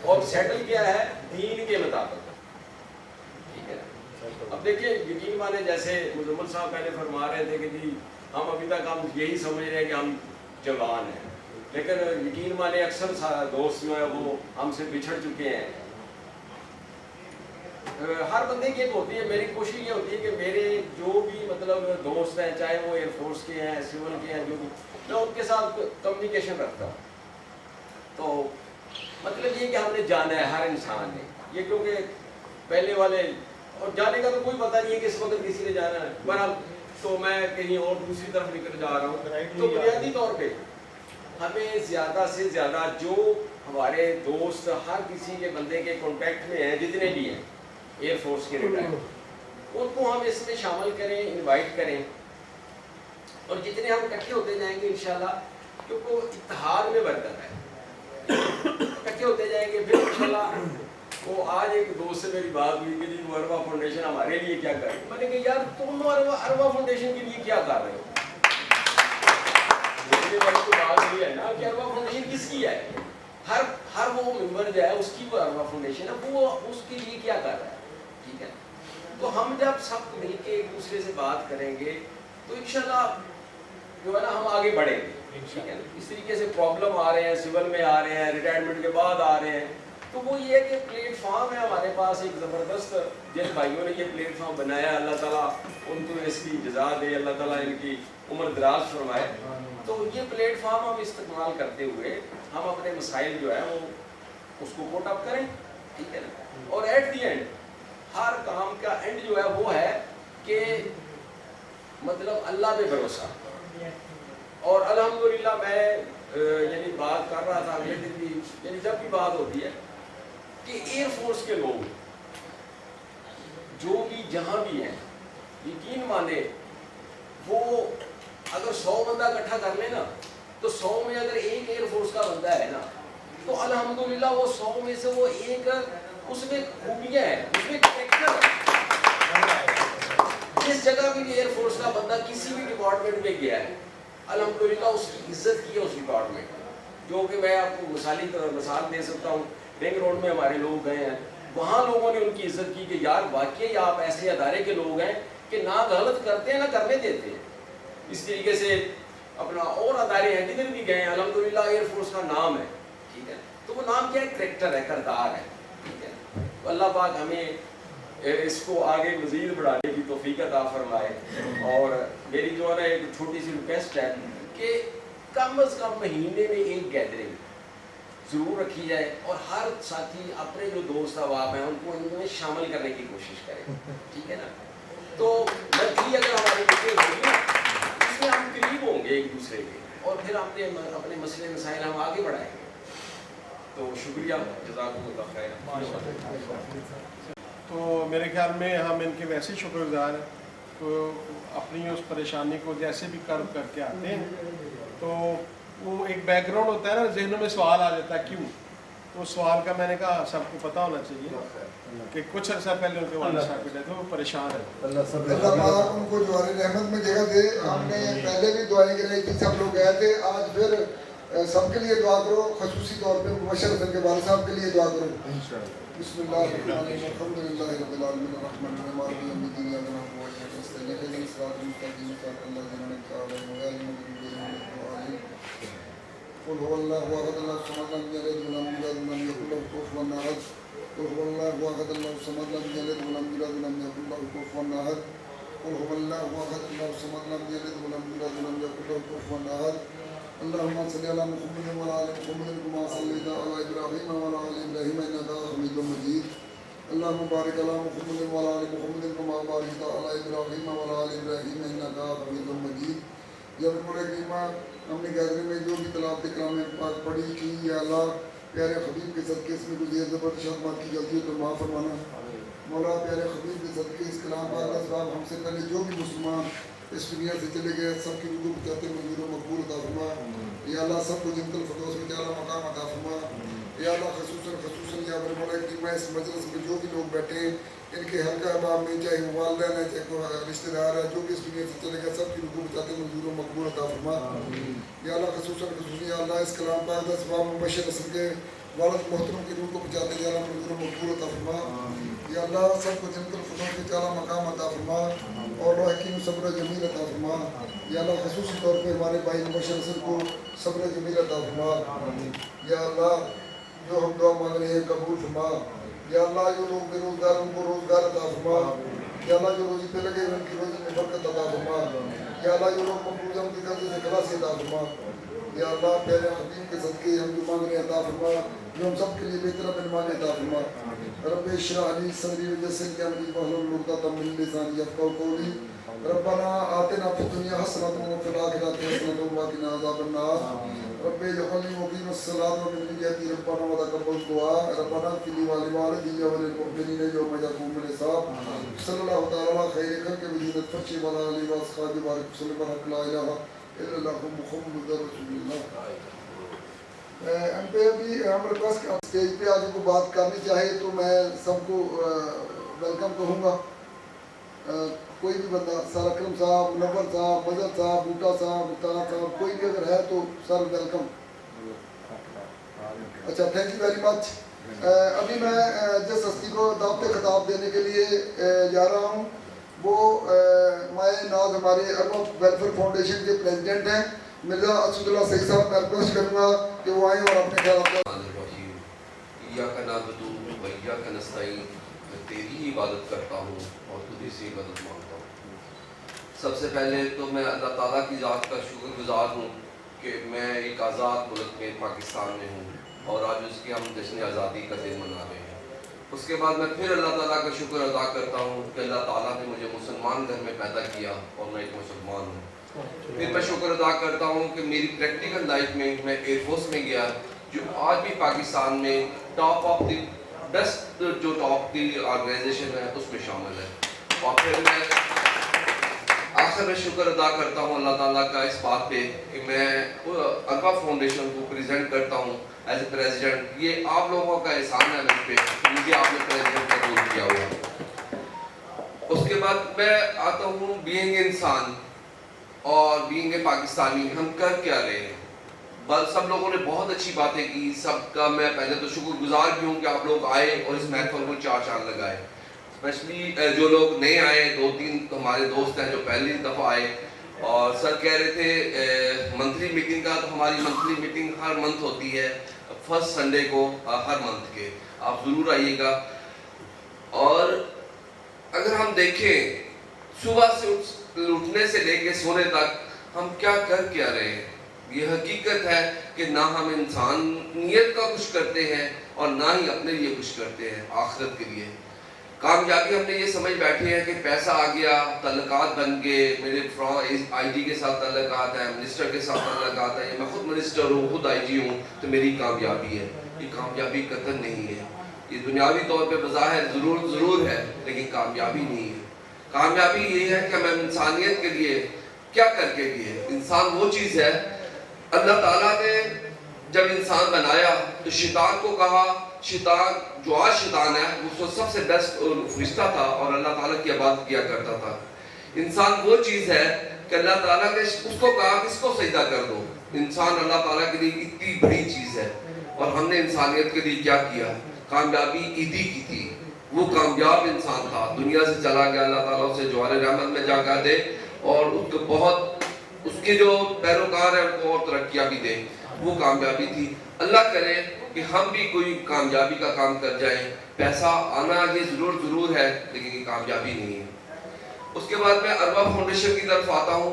और सेटल क्या है, दीन के मुताबिक, ठीक है। अब देखिए यकीन माने जैसे मुजम्मिल साहब पहले फरमा रहे थे कि जी हम अभी तक हम यही समझ रहे हैं कि हम जवान हैं, लेकिन यकीन माने अक्सर दोस्त जो है वो हमसे बिछड़ चुके हैं। हर बंदे की एक होती है, मेरी कोशिश ये होती है कि मेरे जो भी मतलब दोस्त हैं, चाहे वो एयरफोर्स के हैं, सिविल के हैं, जो भी, मैं उनके साथ कम्युनिकेशन रखता हूँ। तो मतलब ये कि हमने जाना है हर इंसान ने, ये क्योंकि पहले वाले और जाने का तो कोई पता नहीं है कि इस वक्त किसी ने जाना है, बहरहाल तो मैं कहीं और दूसरी तरफ निकल जा रहा हूँ। तो बुनियादी तौर पे हमें ज़्यादा से ज़्यादा जो हमारे दोस्त हर किसी के बंदे के कॉन्टैक्ट में हैं, जितने भी हैं एयरफोर्स के रिटायर्ड, उनको हम इसमें शामिल करें, इनवाइट करें, और जितने हम इकट्ठे होते जाएंगे इंशाल्लाह, क्योंकि इत्तेहाद में बरकत है, इकट्ठे होते जाएंगे। फिर इंशाल्लाह वो आज एक दोस्त से मेरी बात हुई कि जी वो अरवा फाउंडेशन हमारे लिए क्या कर रही है। मैंने कहा यार तुम अरवा फाउंडेशन के लिए क्या कर रहे हो, मुझे बड़ी तो बात ये है ना कि अरवा फाउंडेशन किसकी है, हर वो मेंबर जो है उसकी वो अरवा फाउंडेशन है, वो उसके लिए क्या कर रहा है, ठीक है। तो हम जब सब मिलके एक दूसरे से बात करेंगे तो इंशाल्लाह जो है ना हम आगे बढ़ेंगे, ठीक है। इस तरीके से प्रॉब्लम आ रहे हैं, सिविल में आ रहे हैं, रिटायरमेंट के बाद आ रहे हैं, तो वो ये है कि प्लेटफॉर्म है हमारे पास एक ज़बरदस्त, जिन भाइयों ने ये प्लेटफॉर्म बनाया, अल्लाह ताला उनको इसकी जज़ा दे, अल्लाह ताला इनकी उम्र दराज फरमाए। तो ये प्लेटफॉर्म हम इस्तेमाल करते हुए हम अपने मसाइल जो है वो उसको कोट अप करें, ठीक है ना। और एट दी एंड हर काम का एंड जो है वो है कि मतलब अल्लाह पे भरोसा। और अल्हम्दुलिल्लाह मैं यानी बात कर रहा था अगले दिन भी, यानी जब भी बात होती है कि एयरफोर्स के लोग जो भी जहाँ भी हैं, यकीन माने वो अगर 100 बंदा इकट्ठा कर ले ना, तो 100 में अगर एक एयरफोर्स का बंदा है ना, तो अल्हम्दुलिल्लाह वो 100 में से वो एक, उसमें खूबियाँ हैं, उसमें कैरेक्टर है। जिस जगह भी एयरफोर्स का बंदा किसी भी डिपार्टमेंट में गया है, अल्हम्दुलिल्लाह उसकी इज्जत की है उस डिपार्टमेंट में। जो कि मैं आपको मिसाल दे सकता हूँ, रिंग रोड में हमारे लोग गए हैं, वहाँ लोगों ने उनकी इज्जत की कि यार वाकई आप ऐसे अदारे के लोग हैं कि ना गलत करते हैं ना करने देते हैं। इस तरीके से अपना और अदारे हैं जिधर भी गए हैं, अल्हम्दुलिल्लाह एयरफोर्स का नाम है, ठीक है। तो वो नाम क्या है, करैक्टर है, किरदार है, ठीक है। तो अल्लाह पाक हमें इसको आगे मज़ीद बढ़ाने की तौफीक अता फरमाए। और मेरी जो है ना एक छोटी सी रिक्वेस्ट है कि कम अज़ कम महीने में एक गैदरिंग ज़रूर रखी जाए और हर साथी अपने जो दोस्त अहबाब हैं उनको इनमें शामिल करने की कोशिश करें, ठीक है ना। तो मंथली अगर हमारी मीटिंग होगी ना, इसमें हम करीब होंगे एक दूसरे के, और फिर अपने मसले मसाइल हम आगे बढ़ाएंगे। तो शुक्रिया, जज़ाकुमुल्लाह खैर। तो मेरे ख्याल में हम इनके वैसे शुक्रगुजार हैं, तो अपनी उस परेशानी को जैसे भी कर्व करके आते हैं, तो वो एक बैकग्राउंड होता है ना, जहनों में सवाल आ जाता है क्यों, तो सवाल का मैंने कहा सबको पता होना चाहिए कि कुछ अर्सा पहले उनके वालिद साहब के थे, वो परेशान है। अल्लाह पाक उनको दुआरे रहमत में जगह दे। हमने पहले भी दुआएं कराई थी, सब लोग गए थे, आज फिर सबके लिए दुआ करो, खसूसी तौर पे मुबशर हसन के वालिद साहब के लिए दुआ करो। बिस्मिल्लाहिर्रहमानिर्रहीम, अल्हम्दुलिल्लाहि रब्बिल आलमीन, अर्रहमानिर्रहीम, मालिकि यौमिद्दीन, इय्याका नअबुदु व इय्याका नस्तईन, इहदिनास सिरातल मुस्तक़ीम, सिरातल लज़ीना अनअमता अलैहिम गैरिल मग़्दूबि अलैहिम। क़ुल हुवल्लाहु अहद, अल्लाहु समद, लम यलिद व लम यूलद व लम यकुल लहु कुफुवन अहद। क़ुल हुवल्लाहु अहद, अल्लाहु समद, लम यलिद व लम यूलद व लम यकुल लहु कुफुवन अहद। قل هو الله احد الله الصمد لم يلد ولم يولد ولم يكن له كفوا احد اللهم صل على محمد وعلى ال محمد كما صليت على ابراهيم وعلى ال ابراهيم انك حميد مجيد اللهم بارك على محمد وعلى ال محمد كما باركت على ابراهيم وعلى ال ابراهيم انك حميد مجيد یا کریمہ ہم نے گیدرنگ میں جو بھی تلاوت کلام پاک پڑھی کی یا اللہ پیارے خبیب کے صدقے اس میں کوئی زیر زبر شرمات کی غلطی تو معاف فرمانا مولا پیارے خبیب کے صدقے اس کلام پاک کا ثواب ہم سے پہلے جو بھی مسلمان اس دنیا سے چلے گئے سب کی روح کو کہتے منظور و مقبول عطا فرما یا اللہ سب کو جنت الفردوس میں اعلیٰ مقام عطا فرما یا اللہ خصوصاً یا مولا کریمہ اس مجلس میں جو بھی لوگ بیٹھے ہیں ان کے حلقہ احباب میں چاہے والدین ہیں چاہے رشتہ دار ہے جو بھی اس دنیا سے چلے گئے سب کی روح کو چاہتے منظور و مقبول عطا فرما یا اللہ خصوصاً یا اللہ اس کلام پاک کا ثواب مبشر نسل کے والد محترم کی روح کو بچاتے یا اللہ منظور و مقبول عطا فرما یا اللہ سب کو جنت الفردوس میں اعلیٰ مقام عطا فرما اور حکیم صبر جمیل عطا فرما یا اللہ خصوصی طور پہ ہمارے بھائی مبشر نسل کو صبر جمیل عطا فرما یا اللہ جو ہم دعا مانگ رہے ہیں قبول فرما یا اللہ جو لوگ بے روزگار ان کو روزگار عطا فرما یا اللہ جو روزی پہ لگے ان کی روزی میں برکت عطا فرما یا اللہ جو لوگ مقبوضہ ان کی قرضے سے خلاصی عطا فرما یا اللہ پیارے حکیم کے صدقے ہم جو مانگ رہے ہیں عطا فرما جو ہم سب کے لیے بہتر بنوانے عطا فرما رب اشرح لي صدري ويسر لي امري واحلل عقدة من لساني يفقهوا قولي ربنا آتنا في الدنيا حسنة وفي الآخرة حسنة وقنا عذاب النار رب اجعلني مقيم الصلاة ومن ذريتي ربنا وتقبل دعاء ربنا اغفر لي ولوالدي وللمؤمنين يوم يقوم الحساب صلى الله تعالى على خير خلق مدينة فرشي وعلى آله وأصحابه وبارك وسلم لا إله إلا الله محمد رسول الله ہم پہ ابھی ہم ریکویسٹ اسٹیج پہ آگے کو بات کرنی چاہے تو میں سب کو ویلکم کہوں گا کوئی بھی بندہ سر اکرم صاحب منور صاحب مظہر صاحب بوٹا صاحب مختارہ صاحب کوئی بھی اگر ہے تو سر ویلکم اچھا تھینک یو ویری مچ ابھی میں جس ہستی کو دعوت خطاب دینے کے لیے جا رہا ہوں وہ مائے ناز ہمارے ارباب ویلفیئر فاؤنڈیشن کے پریزیڈنٹ ہیں مرزا اسد اللہ سعید صاحب میں ریکویسٹ کروں گا کہ وہ آئیں اور اپنے خیالات ایاک نعبد و ایاک نستعین میں تیری ہی عبادت کرتا ہوں اور تجھ سے مدد مانگتا ہوں سب سے پہلے تو میں اللہ تعالیٰ کی ذات کا شکر گزار ہوں کہ میں ایک آزاد ملک میں پاکستان میں ہوں اور آج اس کے ہم جشن آزادی کا دن منا رہے ہیں اس کے بعد میں پھر اللہ تعالیٰ کا شکر ادا کرتا ہوں کہ اللہ تعالیٰ نے مجھے مسلمان گھر میں پیدا کیا اور میں ایک مسلمان ہوں پھر میں شکر ادا کرتا ہوں کہ میری پریکٹیکل لائف میں ایئر فورس میں گیا جو آج بھی پاکستان میں ٹاپ آف دی بیسٹ جو ٹاپ کی آرگنائزیشن ہے اس میں شامل ہے اور پھر میں آخر میں شکر ادا کرتا ہوں اللہ تعالیٰ کا اس بات پہ کہ میں ارباب فاؤنڈیشن کو پریزنٹ کرتا ہوں ایز اے پریزیڈنٹ یہ آپ لوگوں کا احسان ہے مجھ پہ مجھے آپ نے پریزیڈنٹ کا رول کیا ہوا اس کے بعد میں آتا ہوں بینگ انسان اور بینگ پاکستانی ہم کر کیا رہے ہیں بس سب لوگوں نے بہت اچھی باتیں کی سب کا میں پہلے تو شکر گزار بھی ہوں کہ آپ لوگ آئے اور اس محفل کو چار چاند لگائے اسپیشلی جو لوگ نئے آئے دو تین ہمارے دوست ہیں جو پہلی دفعہ آئے اور سر کہہ رہے تھے منتھلی میٹنگ کا تو ہماری منتھلی میٹنگ ہر منتھ ہوتی ہے فرسٹ سنڈے کو ہر منتھ کے آپ ضرور آئیے گا اور اگر ہم دیکھیں صبح سے اٹھنے سے لے کے سونے تک ہم کیا کر کیا رہے ہیں یہ حقیقت ہے کہ نہ ہم انسانیت کا کچھ کرتے ہیں اور نہ ہی اپنے لیے کچھ کرتے ہیں آخرت کے لیے کامیابی ہم نے یہ سمجھ بیٹھے ہیں کہ پیسہ آ گیا تعلقات بن گئے میرے آئی ٹی کے ساتھ تعلقات ہیں منسٹر کے ساتھ تعلقات ہیں میں خود منسٹر ہوں خود آئی ٹی ہوں تو میری کامیابی ہے یہ کامیابی قطعاً نہیں ہے یہ دنیاوی طور پہ بظاہر ضرور ہے لیکن کامیابی نہیں ہے کامیابی یہ ہے کہ ہم انسانیت کے لیے کیا کر کے لیے انسان وہ چیز ہے اللہ تعالیٰ نے جب انسان بنایا تو شیطان کو کہا شیطان جو آج شیطان ہے وہ سب سے بیسٹ فرشتہ تھا اور اللہ تعالیٰ کی عبادت کیا کرتا تھا انسان وہ چیز ہے کہ اللہ تعالیٰ نے اس کو کہا کہ اس کو سجدہ کر دو انسان اللہ تعالیٰ کے لیے اتنی بڑی چیز ہے اور ہم نے انسانیت کے لیے کیا کیا کامیابی عیدی کی تھی وہ کامیاب انسان تھا دنیا سے چلا گیا اللہ تعالیٰ اسے جوار رحمت میں جا کر دے اور اس کو بہت اس کے جو پیروکار ہیں ان کو اور ترقیاں بھی دیں وہ کامیابی تھی اللہ کرے کہ ہم بھی کوئی کامیابی کا کام کر جائیں پیسہ آنا یہ ضرور ہے لیکن یہ کامیابی نہیں ہے اس کے بعد میں اروا فاؤنڈیشن کی طرف آتا ہوں.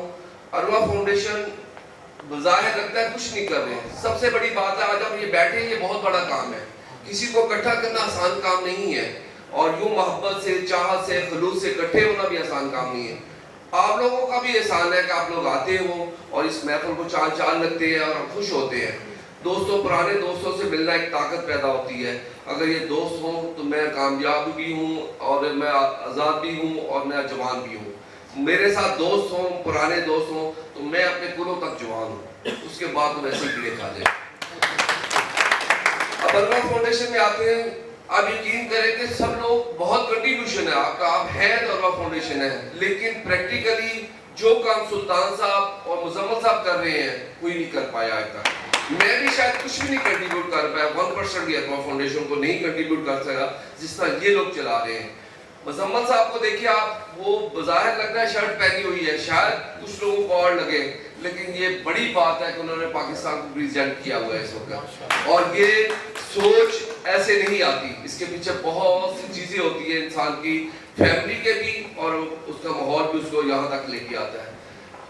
اروا فاؤنڈیشن بظاہر لگتا ہے کچھ نہیں کر رہے ہیں. سب سے بڑی بات ہے آج ہم یہ بیٹھے ہیں, یہ بہت بڑا کام ہے. کسی کو اکٹھا کرنا آسان کام نہیں ہے, اور یوں محبت سے, چاہت سے, خلوص سے اکٹھے ہونا بھی آسان کام نہیں ہے. آپ لوگوں کا بھی احسان ہے کہ آپ لوگ آتے ہو اور اس محفل کو چال چال لگتے ہیں اور ہم خوش ہوتے ہیں. دوستوں, پرانے دوستوں سے ملنا ایک طاقت پیدا ہوتی ہے. اگر یہ دوست ہوں تو میں کامیاب بھی ہوں, اور میں آزاد بھی ہوں, اور میں جوان بھی ہوں. میرے ساتھ دوست ہوں, پرانے دوست ہوں, تو میں اپنے کنوں تک جوان ہوں. اس کے بعد تو ویسے ہی کیڑے کھا جائے. اب اروا فاؤنڈیشن میں آتے ہیں. آپ یقین کریں کہ سب لوگ بہت کنٹریبیوشن ہے آپ کا, آپ ہیں تو اروا فاؤنڈیشن ہے, لیکن پریکٹیکلی جو کام سلطان صاحب اور مزمل صاحب کر رہے ہیں کوئی نہیں کر پایا آج تک. میں بھی شاید کچھ بھی نہیں کنٹریبیوٹ کر پایا, 1% بھی اروا فاؤنڈیشن کو نہیں کنٹریبیوٹ کر سکا جس طرح یہ لوگ چلا رہے ہیں. مزمل صاحب کو دیکھیے آپ, وہ بظاہر لگتا ہے شرٹ پہنی ہوئی ہے, شاید کچھ لوگوں کو اور لگے, لیکن یہ بڑی بات ہے کہ انہوں نے پاکستان کو پریزنٹ کیا ہوا ہے اس وقت. اور یہ سوچ ایسے نہیں آتی, اس کے پیچھے بہت سی چیزیں ہوتی ہیں انسان کی, فیملی کے بھی, اور اس کا ماحول بھی اس کو یہاں تک لے کے آتا ہے.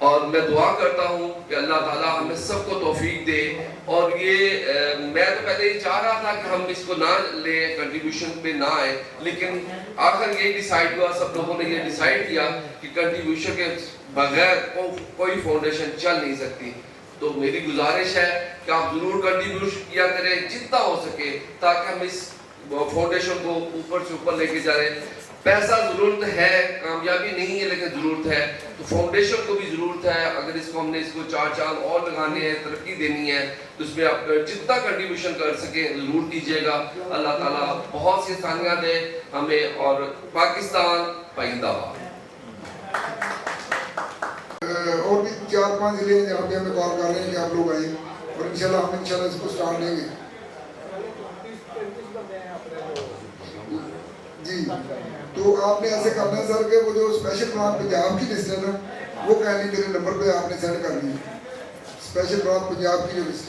اور میں دعا کرتا ہوں کہ اللہ تعالیٰ ہمیں سب کو توفیق دے. اور یہ میں تو پہلے یہ چاہ رہا تھا کہ ہم اس کو نہ لیں, کنٹریبیوشن پہ نہ آئے, لیکن آخر یہ ڈیسائیڈ ہوا, سب لوگوں نے یہ ڈیسائیڈ کیا کہ کنٹریبیوشن کے بغیر کوئی فاؤنڈیشن چل نہیں سکتی. تو میری گزارش ہے کہ آپ ضرور کنٹریبیوٹ کیا کریں جتنا ہو سکے, تاکہ ہم اس فاؤنڈیشن کو اوپر سے اوپر لے کے جائیں. پیسہ ضرورت ہے, کامیابی نہیں ہے لیکن ضرورت ہے, تو فاؤنڈیشن کو بھی ضرورت ہے. اگر اس کو ہم نے اس کو 4 چاند اور لگانے ہیں, ترقی دینی ہے, تو اس میں آپ جتنا کنٹریبیوشن کر سکیں ضرور کیجیے گا. اللہ تعالیٰ بہت سی آسانیاں دے ہمیں, اور پاکستان پائندہ باد. اور بھی 4-5 ضلع ہیں جہاں پہ ہمیں کال کر رہے ہیں کہ آپ لوگ آئیں, اور انشاءاللہ ہم انشاءاللہ اس کو سٹارٹ لیں گے. جی, تو آپ نے ایسے کرنا ہے سر کہ وہ جو اسپیشل پلان پنجاب کی لسٹ ہے نا, وہ کہنے میرے نمبر پہ آپ نے سینڈ کرنی ہے. اسپیشل پلان پنجاب کی جو list.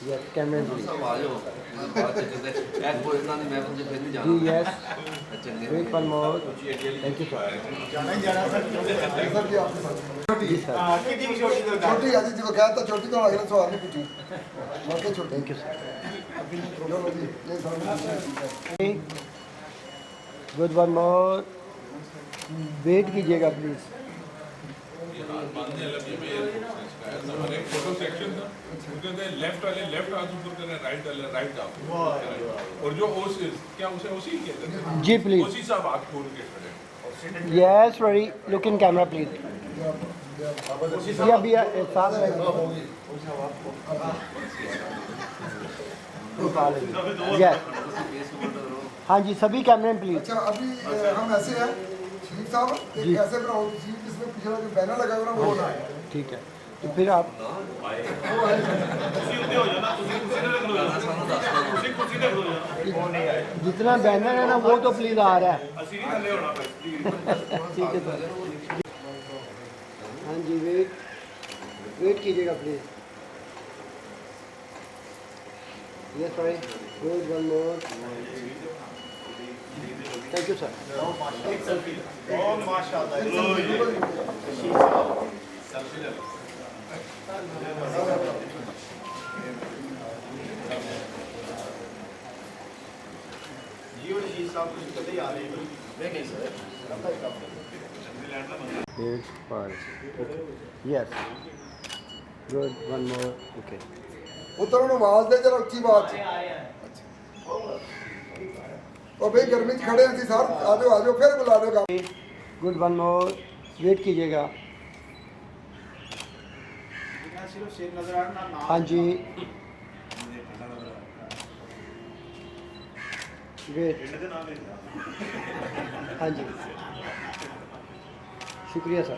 Yes, camera please. Yes. Wait one more. Thank you sir. جی سر. چھوٹی عزیز جی بقایا تھا, چھوٹی تو اگلا سوال نہیں پوچھی. واقعی چھوٹی. Thank you sir. Good, one more. Wait کیجیے گا پلیز. فوٹو سیکشن تھا, لیفٹ والے لیفٹ ہاتھ اوپر کریں, رائٹ والے رائٹ ہاتھ, اور جو کیا اسے اسی کہتے ہیں جی پلیز, اسی صاحب ہاتھ کھول کے کھڑے. Yes very, look in camera please. یہ ابھی ساتھ ہاں جی, سبھی کیمرے پلیز. اچھا, ابھی ہم ایسے ہیں شریف صاحب, ایک ایسے بناؤ جس میں پچھلا جو بینر لگا ہوا وہ نہ آئے. ٹھیک ہے, تو پھر آپ جتنا بینر ہے نا وہ تو پلیز آ رہا ہے. ٹھیک ہے سر. ہاں جی, ویٹ کیجیے گا please. Yes sorry, good, one more. Thank you sir. Yes. Good. One more. Okay. Uttar انہوں آواز دے جرا اچھی بات. اور بھائی گرمی کھڑے ہیں سر, آجو آجو پھر بلا دو گا. Good. One more. ویٹ کیجیے گا. ہاں جی, ویٹ. ہاں جی, شکریہ سر.